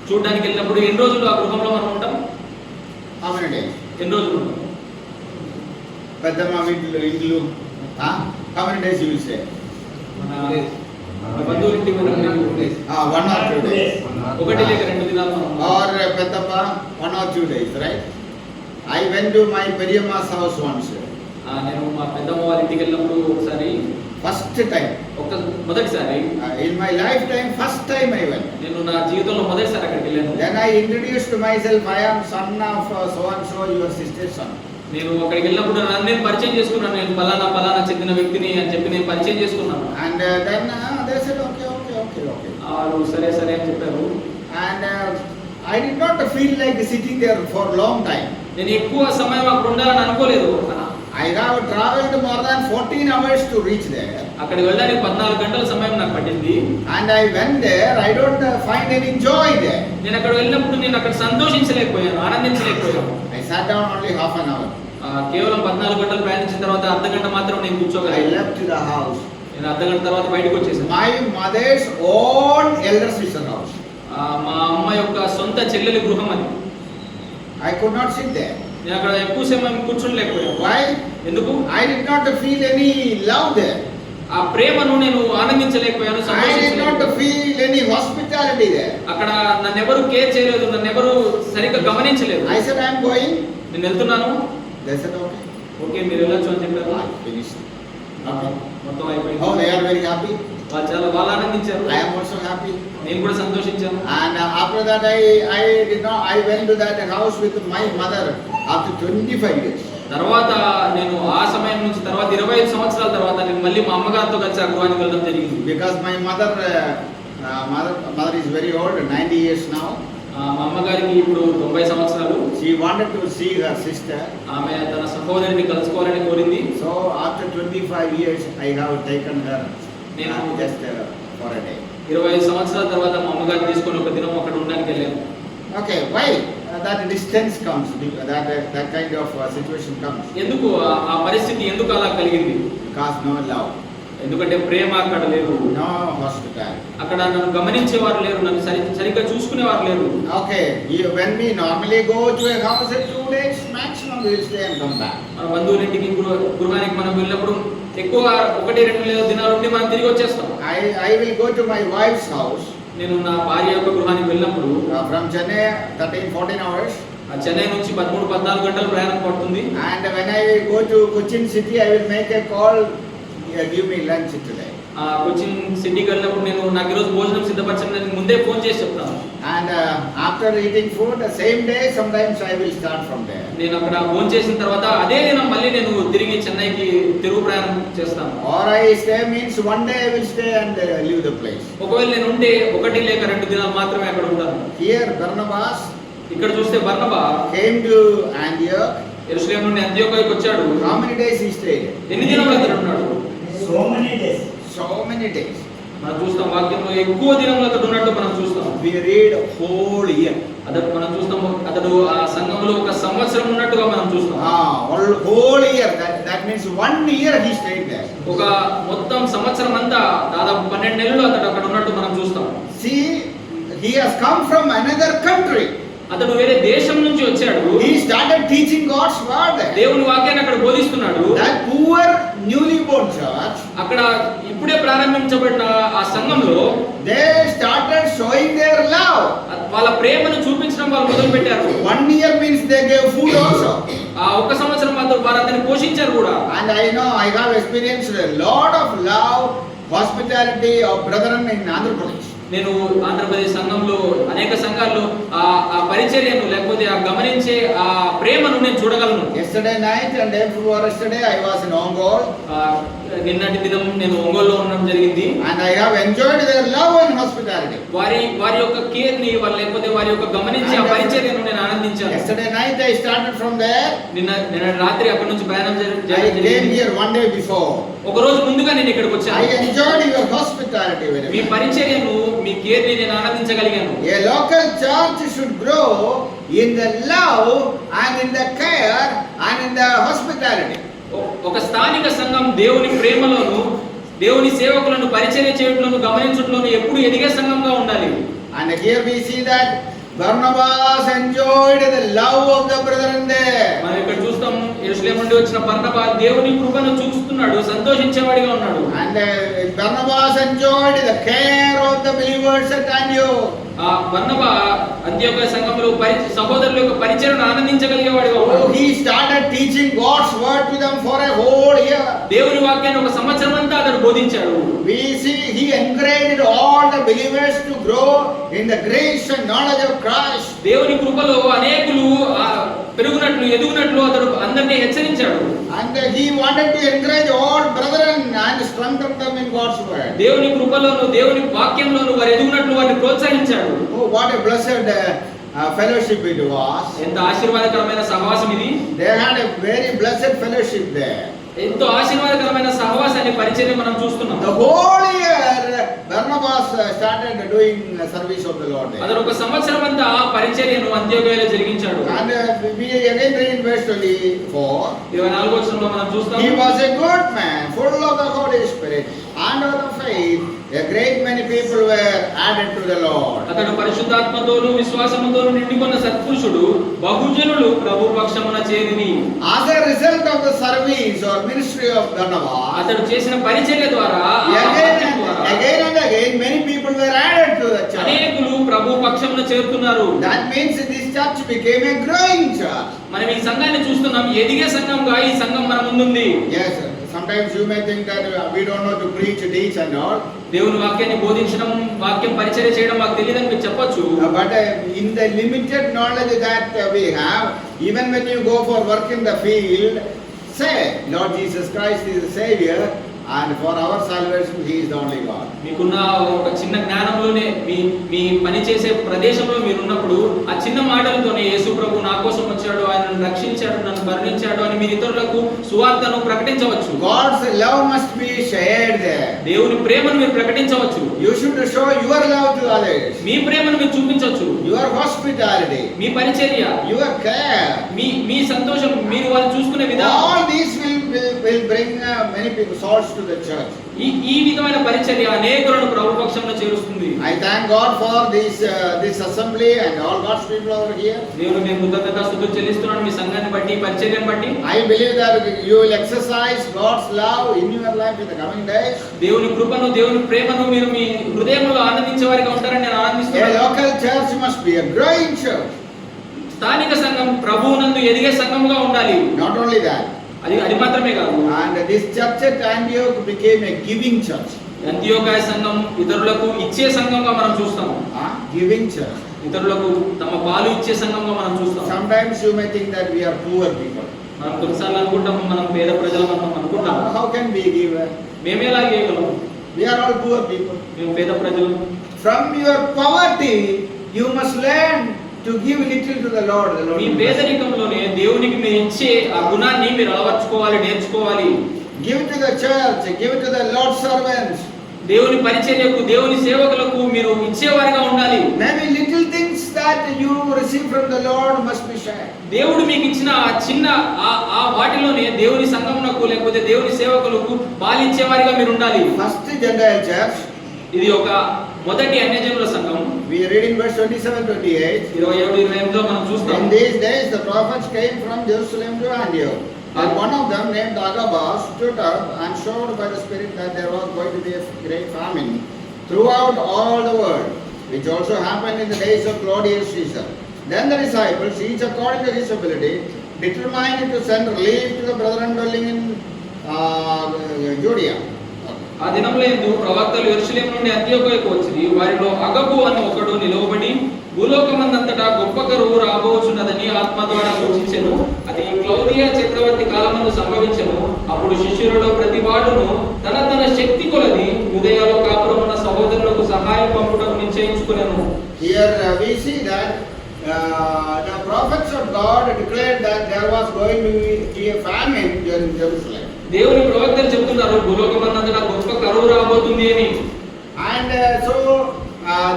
చూడడానికి వెళ్ళినప్పుడు ఎన్ని రోజులు ఆ గృహంలో మనం ఉంటాం? How many days? ఎన్ని రోజులు ఉంటాం? Peddamma Idlu, how many days you will stay? మన బంధువులింటి మనం 1 or 2 days. ఒకటి లేక 2 దినాలు మనం. Or Peddappa 1 or 2 days, right? I went to my Periyamma's house once. నేను మా పెద్దమ్మ వాళ్ళ ఇంటికి వెళ్ళినప్పుడు ఒకసారి, First time. మొదటిసారి In my lifetime, first time I went. నేను నా జీవితంలో మొదటిసారి అక్కడికి వెళ్ళాను. Then I introduced myself, I am son of so and so, your sister's son. నేను అక్కడికి వెళ్ళినప్పుడు నన్ను నేను పరిచయం చేసుకున్నాను, నేను పలానా చెందిన వ్యక్తిని అని చెప్పి నేను పరిచయం చేసుకున్నాను. And then they said, okay. వాళ్ళు సరే అని చెప్పారు. And I did not feel like sitting there for long time. నేను ఎక్కువ సమయం అక్కడ ఉండాలని అనుకోలేదు. I have traveled more than 14 hours to reach there. అక్కడికి వెళ్ళడానికి 14 గంటల సమయం నాకు పట్టింది. And I went there, I don't find any joy there. నేను అక్కడ వెళ్ళినప్పుడు నేను అక్కడ సంతోషించలేకపోయాను, ఆనందించలేకపోయాను. I sat down only half an hour. కేవలం 14 గంటలు ప్రయాణించిన తర్వాత అర్ధ గంట మాత్రం నేను I కూర్చోగలను. left the house. నేను అర్ధ గంట తర్వాత బయటకు వచ్చేసాను. My mother's own elder sister house. మా అమ్మ యొక్క సొంత చెల్లెలి గృహం అది. I could not sit there. నేను అక్కడ ఎక్కువ సమయం కూర్చోలేకపోయాను. Why? ఎందుకు? I did not feel any love there. ఆ ప్రేమను నేను ఆనందించలేకపోయాను, I did not సంతోషించలేకపోయాను. feel any hospitality there. అక్కడ నన్ను ఎవరు కేర్ చేయలేదు, నన్ను ఎవరు సరిగ్గా గమనించలేదు. I said, I am going. నేను వెళ్తున్నాను. They said, okay. ఓకే మీరు వెళ్ళొచ్చు అని చెప్పారు. I finished. Okay. మొత్తం అయిపోయింది. Oh, they are very happy. వాళ్ళు ఆనందించారు. I am also happy. నేను కూడా సంతోషించాను. And after that, I went to that house with my mother after 25 years. తర్వాత నేను ఆ సమయం నుంచి తర్వాత 25 సంవత్సరాల తర్వాత నేను మళ్ళీ మా అమ్మగారితో కలిసి ఆ గృహానికి వెళ్ళడం జరిగింది. Because my mother is very old, 90 years now. మా అమ్మగారికి ఇప్పుడు 90 సంవత్సరాలు. She wanted to see her sister. ఆమె తన సహోదరిని కలుసుకోవాలని కోరింది. So after 25 years, I have taken her just for a day. 25 సంవత్సరాల తర్వాత మా అమ్మగారిని తీసుకొని ఒక దినం అక్కడ ఉండడానికి వెళ్ళాను. Okay, why? That distance comes, that kind of situation comes. ఎందుకు ఆ పరిస్థితి ఎందుకు అలా కలిగింది? Because no love. ఎందుకంటే ప్రేమ అక్కడ లేదు, No hospitality. అక్కడ నన్ను గమనించేవారు లేరు, నన్ను సరిగ్గా చూసుకునేవారు లేరు. Okay, when we normally go to a house at 2 days maximum, we will stay and come back. మన బంధువుల ఇంటికి గృహానికి మనం వెళ్ళినప్పుడు ఎక్కువ 1-2 దినాలు ఉండి మనం తిరిగి వచ్చేస్తాం. I will go to my wife's house. నేను నా భార్య యొక్క గృహానికి వెళ్ళినప్పుడు From Chennai, 13-14 hours. చెన్నై నుంచి 13-14 గంటలు ప్రయాణం పడుతుంది. And when I go to Cochin city, I will make a call. Give me lunch today. Cochin సిటీకి వెళ్ళినప్పుడు నేను నాకు ఈరోజు భోజనం సిద్ధపరచడానికి ముందే ఫోన్ చేసి చెప్తాను. And after eating food, the same day, sometimes I will start from there. నేను అక్కడ భోజనం చేసిన తర్వాత అదే దినం మళ్ళీ నేను తిరిగి చెన్నైకి తిరుగు ప్రయాణం చేస్తాను. Or I stay means one day I will stay and leave the place. ఒకవేళ నేను ఉంటే 1 లేక 2 దినాలు మాత్రమే అక్కడ ఉంటాను. Here Barnabas ఇక్కడ చూస్తే బర్నబా came to Antioch. యెరూషలేము నుండి అంతియోకయకు వచ్చాడు. How many days he stayed? ఎన్ని దినాలు అక్కడ ఉన్నాడు? So many days. So many days. మనం చూస్తాం వాక్యంలో ఎక్కువ దినంలో అతడు ఉన్నట్టు మనం చూస్తాం. We read whole year. అతడు మనం చూస్తాం అతడు ఆ సంఘంలో ఒక సంవత్సరం ఉన్నట్టుగా మనం చూస్తాం. Whole year. That means 1 year he stayed there. ఒక మొత్తం సంవత్సరం అంతా దాదాపు 12 నెలలు అతడు అక్కడ ఉన్నట్టు మనం చూస్తాం. See, he has come from another country. అతడు వేరే దేశం నుంచి వచ్చాడు. He started teaching God's word. దేవుని వాక్యాన్ని అక్కడ బోధిస్తున్నాడు. That poor newly born church, అక్కడ ఇప్పుడే ప్రారంభించబడిన ఆ సంఘంలో they started showing their love. వాళ్ళ ప్రేమను చూపించడం వాళ్ళు మొదలు పెట్టారు. 1 year means they gave food also. ఆ ఒక్క సంవత్సరం మాత్రం వారు అతన్ని పోషించారు కూడా. And I know I have experienced a lot of love, hospitality of brethren in Andhra Pradesh. నేను ఆంధ్రప్రదేశ్ సంఘంలో అనేక సంఘాల్లో ఆ పరిచర్యను లేకపోతే ఆ గమనించే ఆ ప్రేమను నేను చూడగలను. Yesterday night and day before yesterday I was in Ongole. నిన్నటి దినం నేను ఒంగోలులో ఉండడం జరిగింది. And I have enjoyed their love and hospitality. వారి యొక్క కేర్ ని లేకపోతే వారి యొక్క గమనించే ఆ పరిచర్యను నేను ఆనందించాను. Yesterday night I started from there. నిన్న రాత్రి అక్కడ నుంచి ప్రయాణం I came here one day before. ఒక రోజు ముందుగా నేను ఇక్కడికి వచ్చాను. I enjoyed your hospitality very me much. పరిచర్యను మీ కేర్ ని నేను ఆనందించగలిగాను. A local church should grow in the love and in the care and in the hospitality. ఒక స్థానిక సంఘం దేవుని ప్రేమలోను దేవుని సేవకులను పరిచర్య చేయడంలోను గమనించడంలోను ఎప్పుడు ఎదిగే సంఘంగా ఉండాలి. And here we see that Barnabas enjoyed the love of the brethren there. మనం ఇక్కడ చూస్తాం యెరూషలేము నుండి వచ్చిన బర్నబా దేవుని కృపను చూస్తున్నాడు, సంతోషించేవాడిగా ఉన్నాడు. And Barnabas enjoyed the care of the believers at Antioch. ఆ బర్నబా అంత్యోక్య సంఘంలో సహోదరుల యొక్క పరిచర్యను ఆనందించగలిగేవాడిగా ఉన్నాడు. He started teaching God's word to them for a whole year. దేవుని వాక్యాన్ని ఒక సంవత్సరం అంతా అతడు బోధించాడు. We see he encouraged all the believers to grow in the grace and knowledge of Christ. దేవుని కృపలో అనేకులు పెరుగునట్లు ఎదుగునట్లు అతడు అందరినీ హెచ్చరించాడు. And he wanted to encourage all brethren and strengthen them in God's word. దేవుని కృపలోను దేవుని వాక్యంలోను వారు ఎదుగునట్లు వారిని ప్రోత్సహించాడు. Oh, what a blessed fellowship it was. ఎంత ఆశీర్వాదకరమైన సహవాసం ఇది. They had a very blessed fellowship there. ఎంతో ఆశీర్వాదకరమైన సహవాసాన్ని పరిచర్య మనం చూస్తున్నాం. The whole year Barnabas started doing service of the Lord there. అతను ఒక సంవత్సరం అంతా పరిచర్యను అంత్యోక్యలో జరిగించాడు. And we again read in verse 24. 24వ వచనంలో మనం చూస్తాం. He was a good man, full of the Holy Spirit and of the faith. A great many people were added to the Lord. అతడు పరిశుద్ధాత్మతోను విశ్వాసముతోను నిండుకొన్న సత్పురుషుడు బహుజనులు ప్రభు పక్షమున చేరిని. As a result of the service or ministry of Barnabas, అతడు చేసిన పరిచర్య ద్వారా again and again many people were added to the church. అనేకులు ప్రభు పక్షమున చేరుతున్నారు. That means this church became a growing church. మనం ఈ సంఘాన్ని చూస్తున్నాం, ఎదిగే సంఘంగా ఈ సంఘం మన ముందుంది. Yes, sometimes you may think that we don't know to preach, teach and all. దేవుని వాక్యాన్ని బోధించడం, వాక్యం పరిచర్య చేయడం మాకు తెలియదని మీరు చెప్పొచ్చు. But in the limited knowledge that we have, even when you go for work in the field, say Lord Jesus Christ is the Savior and for our salvation He is the only God. మీకున్న ఒక చిన్న జ్ఞానంలోనే మీ పని చేసే ప్రదేశంలో మీరు ఉన్నప్పుడు ఆ చిన్న మాటలతోనే యేసు ప్రభు నా కోసం వచ్చాడు, ఆయన నన్ను రక్షించాడు, నన్ను భరించాడు అని మీరు ఇతరులకు సువార్తను ప్రకటించవచ్చు. God's love must be shared there. దేవుని ప్రేమను మీరు ప్రకటించవచ్చు. You should show your love to others. మీ ప్రేమను మీరు చూపించవచ్చు. Your hospitality, మీ పరిచర్య, your care, మీ సంతోషం, మీరు వాళ్ళని చూసుకునే విధానం, all these will bring many people souls to the church. ఈ విధమైన పరిచర్య అనేకులను ప్రభు పక్షంలో చేరుస్తుంది. I thank God for this assembly and all God's people over here. దేవుని మేము కృతజ్ఞతాస్తుతులు చెల్లిస్తున్నాను మీ సంఘాన్ని బట్టి, పరిచర్యను బట్టి. I believe that you will exercise God's love in your life in the coming days. దేవుని కృపను, దేవుని ప్రేమను మీరు మీ హృదయంలో ఆనందించే వారిగా ఉంటారని నేను A ఆనందిస్తున్నాను. local church must be a growing church. స్థానిక సంఘం ప్రభువునందు ఎదిగే సంఘంగా ఉండాలి. Not only that. అది మాత్రమే కాదు. And this church at Antioch became a giving church. అంత్యోక్య సంఘం ఇతరులకు ఇచ్చే సంఘంగా మనం చూస్తాం. Giving church. ఇతరులకు తమ పాలు ఇచ్చే సంఘంగా మనం చూస్తాం. Sometimes you may think that we are poor people. మనం కొన్నిసార్లు అనుకుంటాం మనం పేద ప్రజలు మనం అనుకుంటాం. How can we give? మేమే ఎలా చేయగలం? We are all poor people. మేము పేద ప్రజలు. From your poverty, you must learn to give little to the Lord. మీ పేదరికంలోనే దేవునికి మీరు ఇచ్చే ఆ గుణాన్ని మీరు అలవర్చుకోవాలి, నేర్చుకోవాలి. Give to the church, give to the Lord's servants. దేవుని పరిచర్యకు, దేవుని సేవకులకు మీరు ఇచ్చేవారిగా ఉండాలి. Maybe little things that you receive from the Lord must be shared. దేవుడు మీకు ఇచ్చిన ఆ చిన్న ఆ వాటిలోనే దేవుని సంఘమునకు లేకపోతే దేవుని సేవకులకు పాలిచ్చేవారిగా మీరు ఉండాలి. First Gentile church, ఇది ఒక మొదటి అన్యజనుల సంఘం. we read in verse 27-28. 27-28 లో మనం చూస్తాం. In these days the prophets came from Jerusalem to Antioch. And one of them, named Agabus, stood up and showed by the Spirit that there was going to be a great famine throughout all the world, which also happened in the days of Claudius Caesar. Then the disciples, each according to his ability, determined to send relief to the brethren dwelling in Judea. ఆ దినంలో యందు ప్రవక్తలు యెరూషలేము నుండి అంతియోకుకు వచ్చి వారిలో అగబు అని ఒకడు నిలవబడి భూలోకమందంతటా గొప్ప కరువు రాబోచున్నదని ఆత్మ ద్వారా సూచించెను. అది క్లౌదియా చక్రవర్తి కాలమందు సంభవించెను. అప్పుడు శిష్యులలో ప్రతి వాడును తన తన శక్తి కొలది హృదయాల్లో కాపురమున్న సహోదరులకు సహాయం పంపుటకు నిశ్చయించుకునేను. Here we see that the prophets of God declared that there was going to be a famine in Jerusalem. దేవుని ప్రవక్తలు చెప్తున్నారు భూలోకమందంతటా గొప్ప కరువు రాబోతుంది అని. And so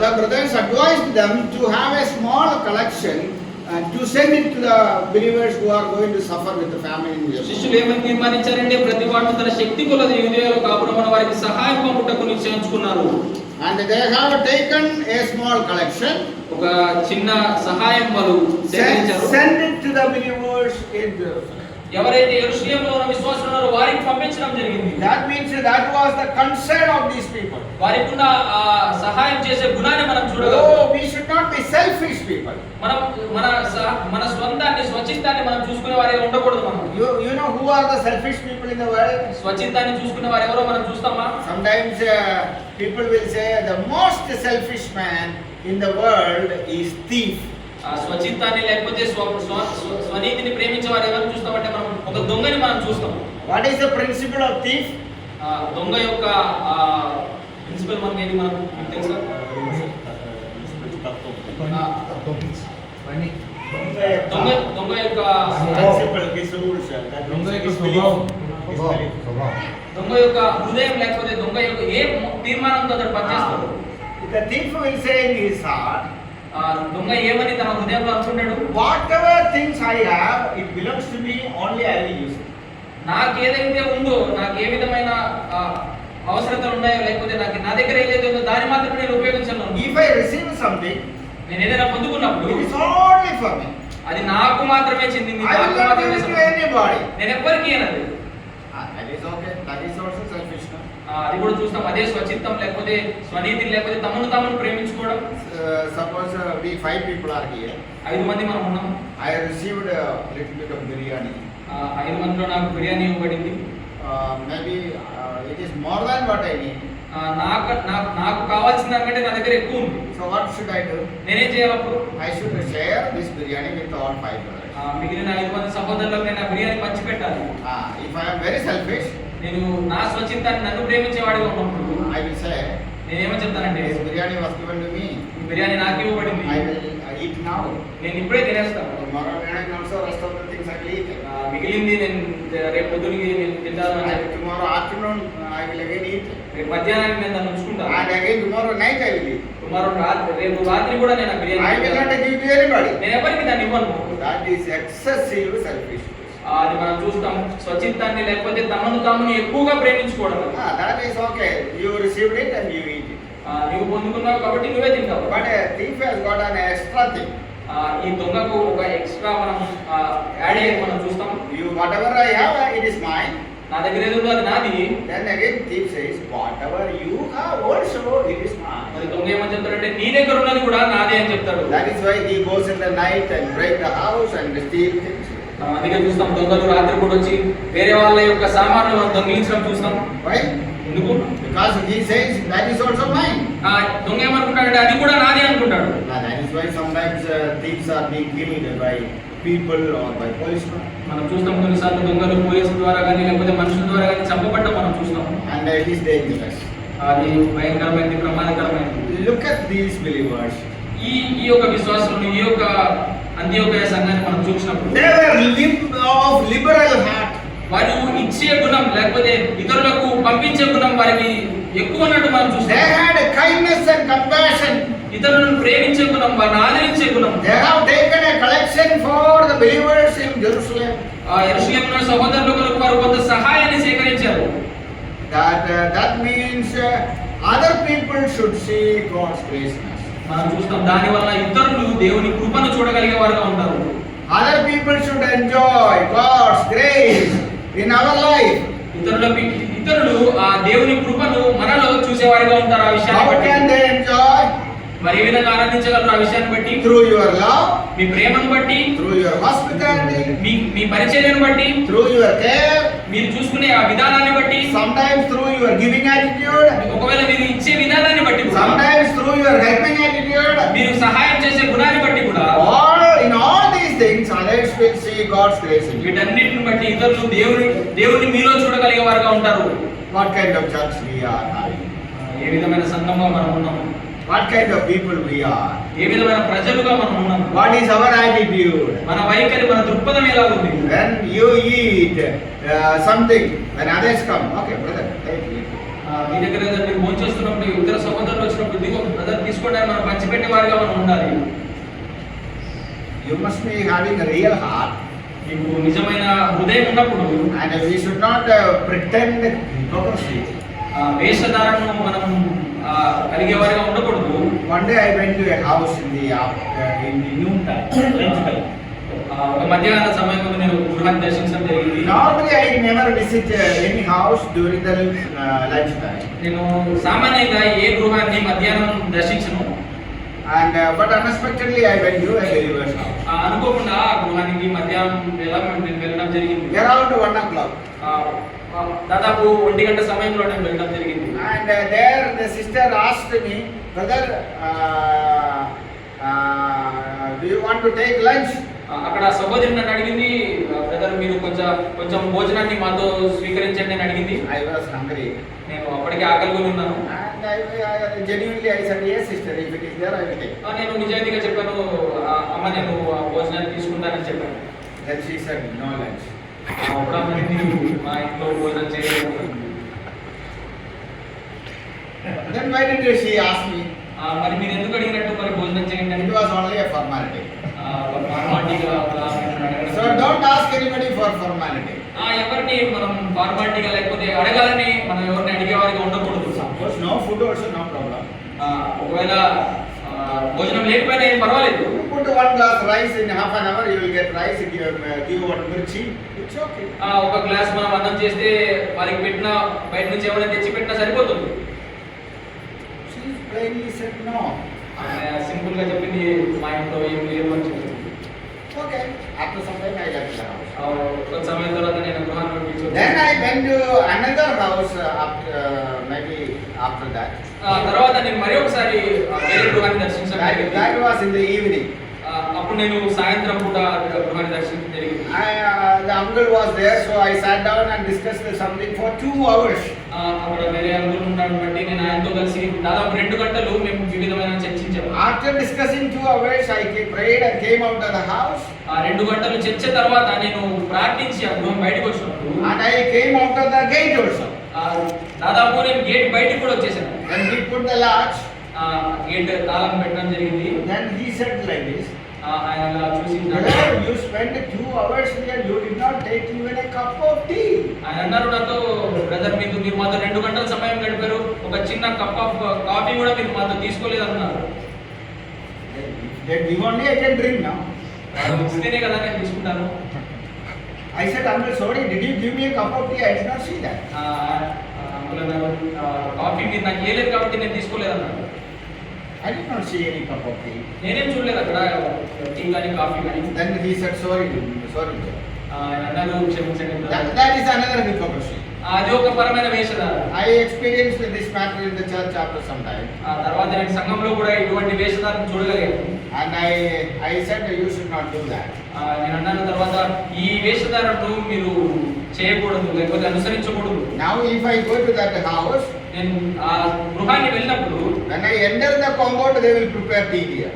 the brothers advised them to have a small collection to send it to the believers who are going to suffer with the famine in Jerusalem. శిష్యులు ఏమని తీర్మానించారంటే ప్రతి వాడు తన శక్తి కొలది యూదేయుల కాపురమున్న వారికి సహాయం పంపుటకు నిశ్చయించుకున్నారు. And they have taken a small collection, ఒక చిన్న సహాయం వాళ్ళు సేకరించారు. send it to the believers in Jerusalem. ఎవరైతే యెరూషలేములో ఉన్న విశ్వాసులు ఉన్నారో వారికి పంపించడం జరిగింది. That means that was the concern of these people. వారికి ఉన్న సహాయం చేసే గుణాన్ని మనం చూడగలం. Oh, we should not be selfish people. మనం మన స్వంతాన్ని స్వచిత్తాన్ని మనం చూసుకునే వారిగా ఉండకూడదు. మనం You know who are the selfish people in the world? స్వచిత్తాన్ని చూసుకునే వారు ఎవరో మనం చూస్తామా? Sometimes people will say the most selfish man in the world is thief. స్వచిత్తాన్ని లేకపోతే స్వనీతిని ప్రేమించే వారు ఎవరు చూస్తామంటే మనం ఒక దొంగని మనం చూస్తాం. What is the principle of thief? దొంగ యొక్క ప్రిన్సిపల్ మనకి ఏది మనం తెలుసా? దొంగ యొక్క దొంగ యొక్క హృదయం లేకపోతే దొంగ యొక్క ఏ తీర్మానంతో అతడు పనిచేస్తాడు. The thief will say in his heart, దొంగ ఏమని తన హృదయంలో అనుకుంటాడు, whatever things I have, it belongs to me, only I will use it. నాకు ఏదైతే ఉందో, నాకు ఏ విధమైన అవసరతలు ఉన్నాయో లేకపోతే నాకు నా దగ్గర ఏదైతే ఉందో దాన్ని మాత్రమే నేను ఉపయోగించను. If I receive something, నేను ఏదైనా పొందుకున్నప్పుడు it is only for me. అది నాకు మాత్రమే చెందింది. I will not give it to anybody. నేను ఎవ్వరికీ అనదు. That is okay. That is also selfishness. అది కూడా చూస్తాం. అదే స్వచిత్తం లేకపోతే స్వనీతి లేకపోతే తమను ప్రేమించుకోవడం. Suppose we 5 people are here. 5 మంది మనం ఉన్నాం. I received a little bit of biryani. 5 మందిలో నాకు బిర్యానీ ఇవ్వబడింది. Maybe it is more than what I need. నాకు కావాల్సిన దానికంటే నా దగ్గర ఎక్కువ ఉంది. So what should I do? నేనేం చేయాలి అప్పుడు? I should share this biryani with all 5 brothers. మిగిలిన 5 మంది సహోదరులకు నేను ఆ biryani పంచిపెట్టాలి. If I am very selfish, నేను నా స్వచిత్తాన్ని నన్ను ప్రేమించేవాడిగా ఉన్నప్పుడు I will say, నేనేమని చెప్తానంటే, this biryani was given to me. ఈ బిర్యానీ నాకు ఇవ్వబడింది. I will eat now. నేను ఇప్పుడే తినేస్తాను. Tomorrow and also rest of the things I will eat. మిగిలింది నేను రేపు పొద్దునకి నేను తింటాను. Tomorrow afternoon I will again eat. రేపు మధ్యాహ్నానికి నేను దాన్ని ఉంచుకుంటాను. And again tomorrow night I will eat. రేపు రాత్రి కూడా నేను ఆ biryani I will not give to anybody. నేను ఎవరికి దాన్ని ఇవ్వను. That is excessive selfishness. అది మనం చూస్తాం. స్వచిత్తాన్ని లేకపోతే తమను తాముని ఎక్కువగా ప్రేమించుకోవడం. That is okay. You received it and you eat it. నువ్వు పొందుకున్నావు కాబట్టి నువ్వే తింటావు. But a thief has got an extra thing. ఈ దొంగకు ఒక ఎక్స్ట్రా మనం యాడ్ అయ్యేది మనం చూస్తాం. Whatever I have, it is mine. నా దగ్గర ఏదో ఉందో అది నాది. Then again thief says, whatever you have also, it is mine. మరి దొంగ ఏమని చెప్తాడంటే నీ దగ్గర ఉన్నది కూడా నాదే అని చెప్తాడు. That is why he goes in the night and break the house and steal things. అందుకే చూస్తాం దొంగలు రాత్రి కూడా వచ్చి వేరే వాళ్ళ యొక్క సామాన్లు మనం దొంగిలించడం చూస్తాం. Why? ఎందుకు? Because he says that is also mine. దొంగ ఏమనుకుంటాడంటే అది కూడా నాదే అనుకుంటాడు. That is why sometimes thieves are being killed by people or by policemen. మనం చూస్తాం కొన్నిసార్లు దొంగలు పోలీసుల ద్వారా కానీ లేకపోతే మనుషుల ద్వారా కానీ చంపబడ్డం మనం చూస్తాం. And it is dangerous. అది భయంకరమైనది, ప్రమాదకరమైనది. Look at these believers. ఈ యొక్క విశ్వాసులను, ఈ యొక్క అంత్యోదయ సంఘాన్ని మనం చూసినప్పుడు They were of liberal heart. వారు ఇచ్చే గుణం లేకపోతే ఇతరులకు పంపించే గుణం వారికి ఎక్కువ ఉన్నట్టు మనం They చూస్తాం. had a kindness and compassion. ఇతరులను ప్రేమించే గుణం, వారిని ఆదరించే గుణం. They have taken a collection for the believers in Jerusalem. యెరూషలేములో సహోదరుల కొరకు వారు కొంత సహాయాన్ని సేకరించారు. That means other people should see God's grace. మనం చూస్తాం దాని వల్ల ఇతరులు దేవుని కృపను చూడగలిగే వారుగా ఉంటారు. Other people should enjoy God's grace in our life. ఇతరులు ఆ దేవుని కృపను మనలో చూసేవారిగా ఉంటారు. ఆ విషయాన్ని How బట్టి can they enjoy? మరి ఏ విధంగా ఆనందించగలరు? ఆ విషయాన్ని బట్టి Through your love, మీ ప్రేమను బట్టి, through your hospitality, మీ పరిచర్యను బట్టి, through your care, మీరు చూసుకునే ఆ విధానాన్ని బట్టి, sometimes through your giving attitude, ఒకవేళ మీరు ఇచ్చే విధానాన్ని బట్టి కూడా, sometimes through your helping attitude. మీరు సహాయం చేసే గుణాన్ని బట్టి కూడా, In all these things, others will see God's grace in you. వీటన్నిటిని బట్టి ఇతరులు దేవుని మీలో చూడగలిగే వారుగా ఉంటారు. What kind of church we are having? ఏ విధమైన సంఘంగా మనం ఉన్నాము, What kind of people we are? ఏ విధమైన ప్రజలుగా మనం ఉన్నాము, What is our attitude? మన వైఖరి, మన దృక్పథం ఎలా ఉంది? When you eat something, when others come, okay, brother, take it. మీ దగ్గర ఏదైనా మీరు భోంచేస్తున్నప్పుడు ఇతర సహోదరులు వచ్చినప్పుడు దిగో బ్రదర్ తీసుకోండి మనం పంచిపెట్టే వారిగా మనం ఉండాలి. You must be having a real heart, మీకు నిజమైన హృదయం ఉన్నప్పుడు and we should not pretend hypocrisy. వేషధారణను మనం కలిగే వారిగా ఉండకూడదు. One day I went to a house in the noon time, lunch time. ఒక మధ్యాహ్న సమయం ముందు నేను గృహాన్ని దర్శించడం జరిగింది. Normally I never visit any house during the lunch time. నేను సామాన్యంగా ఏ గృహాన్ని మధ్యాహ్నం దర్శించను. And but unexpectedly I went to a believer's house. అనుకోకుండా ఆ గృహానికి మధ్యాహ్నం వేళ నేను వెళ్ళడం జరిగింది. Around 1 o'clock. దాదాపు 1 గంట సమయంలో నేను వెళ్ళడం జరిగింది. And there the sister asked me, brother, do you want to take lunch? అక్కడ సహోదరి నన్ను అడిగింది, బ్రదర్ మీరు కొంచెం భోజనాన్ని మాతో స్వీకరించండి అని అడిగింది. I was hungry. నేను అప్పటికే ఆకలిగొని ఉన్నాను. And I genuinely I said, yes sister, if it is there I will take. నేను నిజాయితీగా చెప్పాను, అమ్మ నేను ఆ భోజనాన్ని తీసుకుంటానని చెప్పాను. Then she said, no lunch. అప్పుడు అమ్మ మా ఇంట్లో భోజనం చేయలేదు. Then why did she ask me? మరి మీరు ఎందుకు అడిగినట్టు మరి భోజనం చేయండి అని? It was only a formality. ఫార్మాలిటీగా So don't ask anybody for formality. ఎవరిని మనం ఫార్మాలిటీగా లేకపోతే అడగాలని మనం ఎవరిని అడిగేవారిగా ఉండకూడదు. Suppose no food also no problem. ఒకవేళ భోజనం లేకపోయినా ఏం పర్వాలేదు. Put 1 glass rice in half an hour, you will get rice. If you give 1 mirchi, it's okay. ఒక గ్లాస్ మనం అన్నం చేస్తే వారికి పెట్టిన బయట నుంచి ఏమైనా తెచ్చి పెట్టినా సరిపోతుంది. She plainly said no. Simple గా చెప్పింది, మా ఇంట్లో ఏం లేవు అని చెప్పింది. Okay. After some time I left the house. కొంత సమయం తర్వాత నేను గృహాన్ని పంపించాను. Then I went to another house maybe after that. తర్వాత నేను మరి ఒకసారి వేరే గృహాన్ని దర్శించాను. That was in the evening. అప్పుడు నేను సాయంత్రం పూట గృహాన్ని దర్శించడం జరిగింది. The uncle was there, so I sat down and discussed something for 2 hours. అక్కడ వేరే అంకుల్ ఉన్నాడు బట్టి నేను ఆయనతో కలిసి దాదాపు 2 గంటలు మేము వివిధమైన చర్చించాము. After discussing 2 hours, I prayed and came out of the house. 2 గంటలు చర్చ తర్వాత నేను ప్రార్థించి ఆ గృహం బయటకు వచ్చినప్పుడు And I came out of the gate also. దాదాపు నేను గేట్ బయటికి కూడా వచ్చేసాను. Then he put the latch. Gate తాళం పెట్టడం జరిగింది. Then he said like this. ఆయన అలా చూసి Brother, you spent 2 hours here. You did not take even a cup of tea. ఆయన అన్నారు నాతో, బ్రదర్ మీరు మాతో 2 గంటల సమయం గడిపారు, ఒక చిన్న కప్ ఆఫ్ కాఫీ కూడా మీరు మాతో తీసుకోలేదు అన్నారు. Then give only I can drink now. ఇస్తేనే కదా నేను తీసుకుంటాను. I said, uncle, sorry, did you give me a cup of tea? I did not see that. Uncle అన్నారు, కాఫీ మీరు నాకు ఇవ్వలేదు కాబట్టి నేను తీసుకోలేదు అన్నారు. I did not see any cup of tea. నేనేం చూడలేదు అక్కడ టీ కానీ కాఫీ కానీ. Then he said, sorry. ఆయన అన్నారు, క్షమించండి. That is another hypocrisy. అది ఒక పరమైన వేషధారణ. I experienced this matter in the church after some time. తర్వాత నేను సంఘంలో కూడా ఇటువంటి వేషధారణ చూడగలిగాను. And I said, you should not do that. నేను అన్నాను తర్వాత ఈ వేషధారణను మీరు చేయకూడదు, లేకపోతే అనుసరించకూడదు. Now if I go to that house, నేను ఆ గృహాన్ని వెళ్ళినప్పుడు when I enter the compound, they will prepare tea here.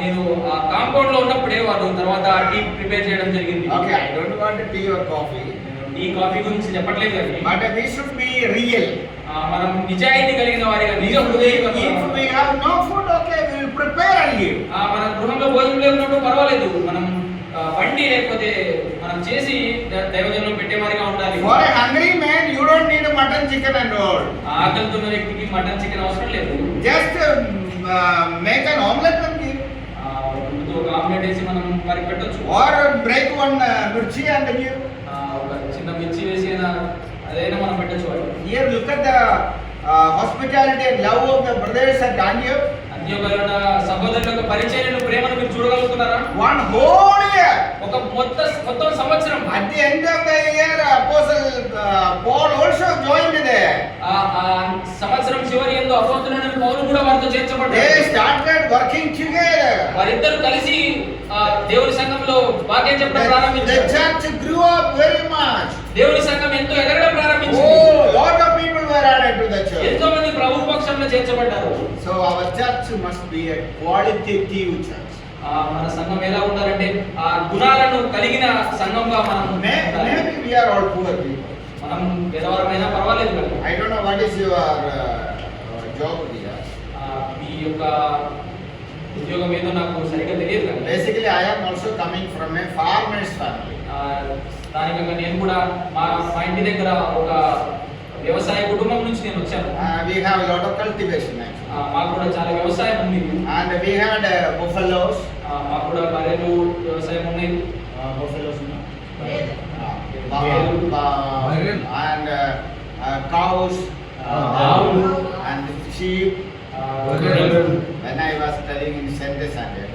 నేను ఆ కాంపౌండ్ లో ఉన్నప్పుడే వారు తర్వాత టీ ప్రిపేర్ చేయడం జరిగింది. Okay, I don't want tea or coffee. Tea coffee గురించి చెప్పట్లేదు కానీ but we should be real. మనం నిజాయితీ కలిగిన వారిగా నిజ హృదయంగా If we have no food, okay, we will prepare and give. మన గృహంలో భోజనం లేకున్నప్పుడు పర్వాలేదు, మనం వండి లేకపోతే మనం చేసి దైవజనం పెట్టేవారిగా ఉండాలి. For a hungry man, you don't need mutton, chicken and all. ఆకలితో ఉన్న వ్యక్తికి మటన్ చికెన్ అవసరం లేదు. Just make an omelette and give. ఒక ఆమ్లెట్ వేసి మనం వారికి పెట్టొచ్చు. Or break one mirchi and give. ఒక చిన్న మిర్చి వేసి అదైనా మనం పెట్టొచ్చు వారికి. Here, look at the hospitality and love of the brothers at Antioch. అంత్యోకయలో సహోదరుల యొక్క పరిచర్యను ప్రేమను మీరు చూడగలుగుతున్నారా? One whole year. ఒక మొత్తం సంవత్సరం. At the end of the year, Apostle Paul also joined there. సంవత్సరం చివరి యందు అపోస్తలుడైన పౌలు కూడా వారితో చేర్చబడ్డాడు. They started working together. వారిద్దరూ కలిసి దేవుని సంఘంలో వాక్యం చెప్పడం The ప్రారంభించారు. church grew up very much. దేవుని సంఘం ఎంతో ఎదగడం ప్రారంభించింది. Oh, lot of people were added to the church. ఎంతో మంది ప్రభు పక్షంలో చేర్చబడ్డారు. So our church must be a qualitative church. మన సంఘం ఎలా ఉండాలంటే ఆ గుణాలను కలిగిన సంఘంగా మనం ఉండాలి. Maybe we are all poor people. మనం పేదవారమైనా పర్వాలేదు కదా. I don't know what is your job here. మీ యొక్క ఉద్యోగం ఏదో నాకు సరిగ్గా తెలియదు కదా. Basically, I am also coming from a farmer's family. స్థానికంగా నేను కూడా మా ఇంటి దగ్గర ఒక వ్యవసాయ కుటుంబం నుంచి నేను వచ్చాను. We have a lot of cultivation actually. మాకు కూడా చాలా వ్యవసాయం ఉంది. And we had buffaloes. మాకు కూడా బర్రెలు వ్యవసాయం ఉన్నాయి. Buffaloes, no? And cows, and sheep. When I was studying in 10th standard,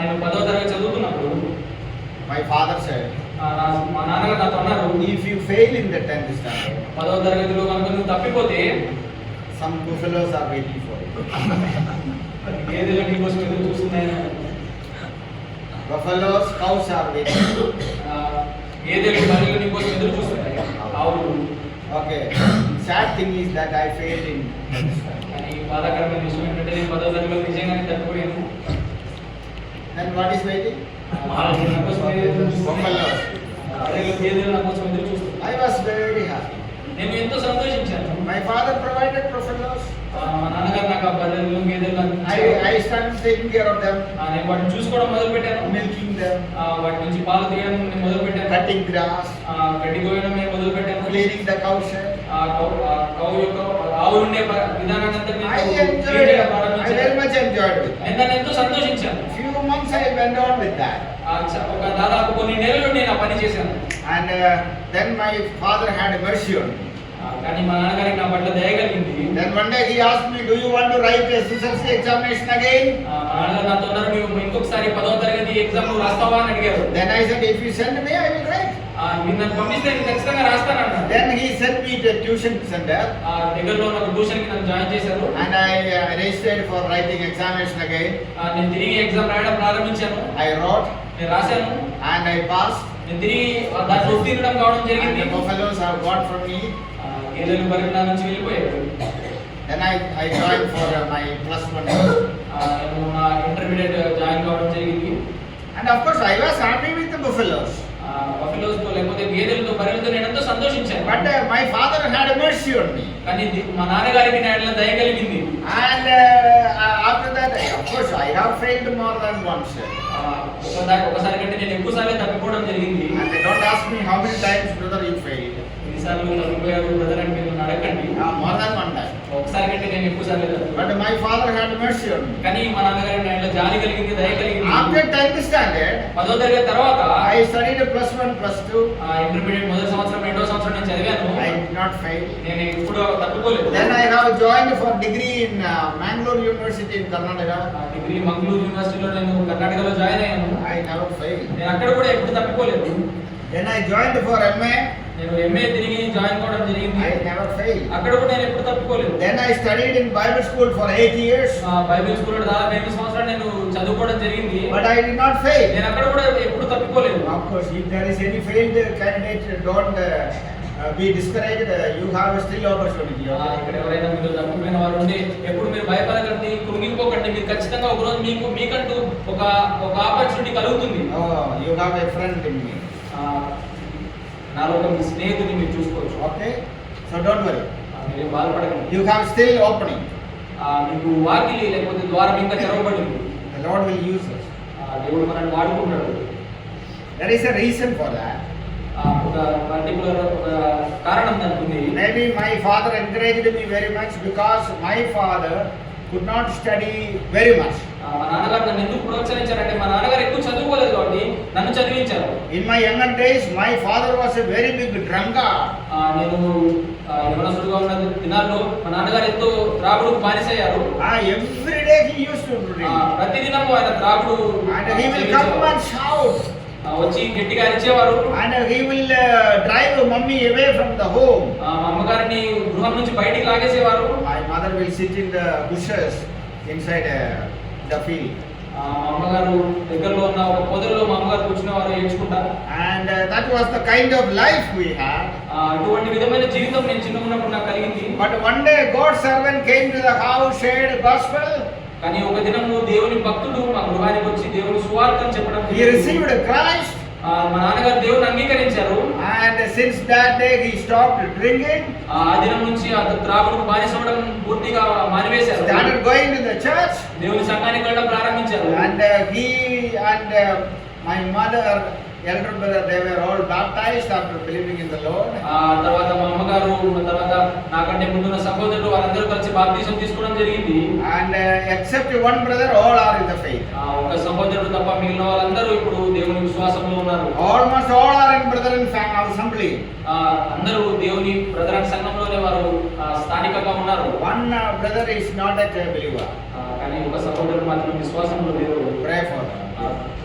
నేను 10వ తరగతి చదువుతున్నప్పుడు my father said, మా నాన్నగారు నాతో అన్నారు, if you fail in the 10th standard, 10వ తరగతిలో కనుక నువ్వు తప్పిపోతే some buffaloes are waiting for you. గేదెలు నీ కోసం ఎదురు చూస్తున్నాయి. Buffaloes, cows are waiting. గేదెలు బర్రెలు నీ కోసం ఎదురు చూస్తున్నాయి. ఆవులు. Okay. Sad thing is that I failed in 10th standard. కానీ బాధాకరమైన విషయం ఏంటంటే నేను 10వ తరగతిలో నిజంగానే తప్పిపోయాను. Then what is waiting? బొమ్మలు గేదెలు నా కోసం ఎదురు చూస్తున్నాయి. I was very happy. నేను ఎంతో సంతోషించాను. My father provided buffaloes. మా నాన్నగారు నాకు ఆ బర్రెలు గేదెలు I started taking care of them, నేను వాటిని చూసుకోవడం మొదలు పెట్టాను. milking them, వాటి నుంచి పాలు తీయడం నేను మొదలు పెట్టాను. cutting grass, గడ్డి కోయడం నేను మొదలు పెట్టాను. cleaning the cow shed. Cow యొక్క ఆవు ఉండే విధానాన్ని అంతా I very much enjoyed it. నేను దాన్ని ఎంతో సంతోషించాను. Few months I went on with that. ఒక దాదాపు కొన్ని నెలలు నేను ఆ పని చేశాను. And then my father had mercy on me. కానీ మా నాన్నగారికి నా పట్ల దయ కలిగింది. Then one day he asked me, do you want to write SSLC examination again? మా నాన్నగారు నాతో అన్నారు, నువ్వు ఇంకొకసారి 10వ తరగతి ఎగ్జామ్ నువ్వు రాస్తావా అని అడిగారు. Then I said, if you send me, I will write. మీరు నన్ను పంపిస్తే నేను ఖచ్చితంగా రాస్తానన్నాను. Then he sent me to a tuition center. దగ్గరలో నాకు ట్యూషన్ కి నన్ను జాయిన్ చేశారు. And I registered for writing examination again. నేను తిరిగి ఎగ్జామ్ రాయడం ప్రారంభించాను. I wrote నేను రాశాను. and I passed. నేను తిరిగి దాంట్లో ఉత్తీర్ణం కావడం And జరిగింది. the buffaloes have got from me. గేదెలు బర్రెలు నా నుంచి వెళ్ళిపోయారు. Then I joined for my +1. నేను నా ఇంటర్మీడియట్ జాయిన్ కావడం జరిగింది. And of course I was happy with the buffaloes. బఫెలోస్తో లేకపోతే గేదెలతో బర్రెలతో నేను ఎంతో సంతోషించాను. But my father had a mercy on me. కానీ మా నాన్నగారికి నా ఎడల దయ కలిగింది. And after that, of course, I have failed more than once. ఒకసారి కంటే నేను ఎక్కువ సార్లు తప్పిపోవడం జరిగింది. And they don't ask me how many times, brother, you failed. ఎన్నిసార్లు తప్పిపోయారు బ్రదర్ అని మీరు అడగండి. More than one time. ఒకసారి కంటే నేను ఎక్కువ సార్లు తప్పిపోయాను. But my father had mercy on me. కానీ మా నాన్నగారికి నా ఎడల జాలి కలిగింది, దయ కలిగింది. After 10th standard, 10వ తరగతి తర్వాత I studied +1, +2. ఇంటర్మీడియట్ మొదటి సంవత్సరం రెండవ సంవత్సరం నేను చదివాను. I did not fail. నేను ఎప్పుడు తప్పుకోలేదు. Then I have joined for degree in Mangalore University in Karnataka. Degree Mangaluru యూనివర్సిటీలో నేను కర్ణాటకలో జాయిన్ అయ్యాను. I never failed. నేను అక్కడ కూడా ఎప్పుడు తప్పిపోలేదు. Then I joined for MA. నేను ఎంఏ తిరిగి జాయిన్ కావడం జరిగింది. I never failed. అక్కడ కూడా నేను ఎప్పుడు తప్పుకోలేదు. Then I studied in Bible school for 8 years. Bible స్కూల్లో దాదాపు 8 సంవత్సరాలు నేను చదువుకోవడం జరిగింది. But I did not fail. నేను అక్కడ కూడా ఎప్పుడు తప్పుకోలేదు. Of course, if there is any failed candidate, don't be discouraged. You have still opportunity. ఇక్కడ ఎవరైనా మీరు తప్పిపోయిన వారు ఉండి ఎప్పుడు మీరు భయపడకండి, కృంగిపోకండి. మీరు ఖచ్చితంగా ఒక రోజు మీకంటూ ఒక ఆపర్చునిటీ కలుగుతుంది. Oh, you have a friend in me. నాలో ఒక మీ స్నేహితుడిని మీరు చూసుకోవచ్చు. Okay, so don't worry. మీరు బాధపడకండి. You have still opening. మీకు వాకిలి లేకపోతే ద్వారం ఇంకా తెరవబడింది. The Lord will use us. దేవుడు మనల్ని వాడుకుంటాడు. There is a reason for that. ఒక పర్టికులర్ ఒక కారణం దానికి ఉంది. Maybe my father encouraged me very much because my father could not study very much. మా నాన్నగారు నన్ను ఎందుకు ప్రోత్సహించారంటే మా నాన్నగారు ఎక్కువ చదువుకోలేదు కాబట్టి నన్ను చదివించారు. In my younger days, my father was a very big drunkard. నేను యవనస్తుడుగా ఉన్న దినాల్లో మా నాన్నగారు ఎంతో త్రాగుడుకు బానిసయ్యారు. Every day he used to drink. ప్రతిదినము ఆయన త్రాగుడు And he will come and shout. వచ్చి గట్టిగా అరిచేవారు. And he will drive mummy away from the home. మా అమ్మగారిని గృహం నుంచి బయటికి లాగేసేవారు. My mother will sit in the bushes inside the field. మా అమ్మగారు దగ్గరలో ఉన్న ఒక పొదల్లో మా అమ్మగారు కూర్చునేవారు ఏడ్చుకుంటారు. And that was the kind of life we had. అటువంటి విధమైన జీవితం నేను చిన్నగా ఉన్నప్పుడు నాకు కలిగింది. But one day God's servant came to the house, shared gospel. కానీ ఒక దినము దేవుని భక్తుడు మా గృహానికి వచ్చి దేవుని సువార్తను చెప్పడం. He received Christ. మా నాన్నగారు దేవుని అంగీకరించారు. And since that day he stopped drinking. ఆ దినం నుంచి అతను త్రాగుడుకు బానిసవడం పూర్తిగా మానివేశారు. Started going to the church. దేవుని సంఘానికి వెళ్ళడం ప్రారంభించారు. And he and my mother, elder brother, they were all baptized after believing in the Lord. తర్వాత మా అమ్మగారు తర్వాత నాకంటే ముందున్న సహోదరులు వారందరూ కలిసి బాప్తిజం తీసుకోవడం జరిగింది. And except one brother, all are in the faith. ఒక సహోదరుడు తప్ప మిగిలిన వాళ్ళందరూ ఇప్పుడు దేవుని విశ్వాసంలో ఉన్నారు. Almost all are in brethren assembly. అందరూ దేవుని బ్రదరన్ సంఘంలోనే వారు స్థానికంగా ఉన్నారు. One brother is not a believer. కానీ ఒక సహోదరుడు మాత్రం విశ్వాసంలో లేరు. Pray for them.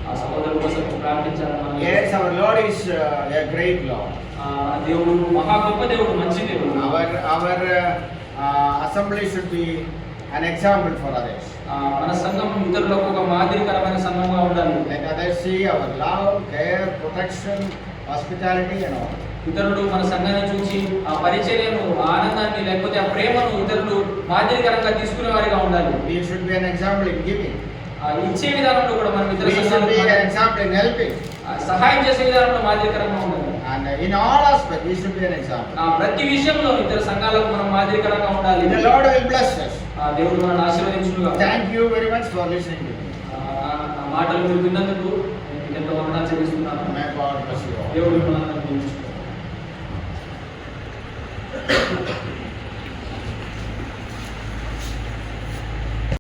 ఆ సహోదరుడు కోసం ప్రార్థించాలని. Yes, our Lord is a great Lord. దేవుడు మహా గొప్ప దేవుడు, మంచి దేవుడు. Our assembly should be an example for others. మన సంఘం ఇతరులకు ఒక మాదిరికరమైన సంఘంగా ఉండాలి. Let others see our love, care, protection, hospitality and all. ఇతరులు మన సంఘాన్ని చూసి ఆ పరిచర్యను, ఆనందాన్ని లేకపోతే ఆ ప్రేమను ఇతరులు మాదిరికరంగా తీసుకునే వారిగా ఉండాలి. We should be an example in giving. ఇచ్చే విధానంలో కూడా మనం ఇతర We should be an example in helping. సహాయం చేసే విధానంలో మాదిరికరంగా ఉండాలి. And in all aspects, we should be an example. ప్రతి విషయంలో ఇతర సంఘాలకు మనం మాదిరికరంగా ఉండాలి. The Lord will bless us. దేవుడు మనల్ని ఆశీర్వదించునుగా. Thank you very much for listening to me. మాటలు మీరు విన్నందుకు ఎంతో వందనాలు చెల్లిస్తున్నాను. May God bless you all. దేవుడు మనల్ని దీవించును.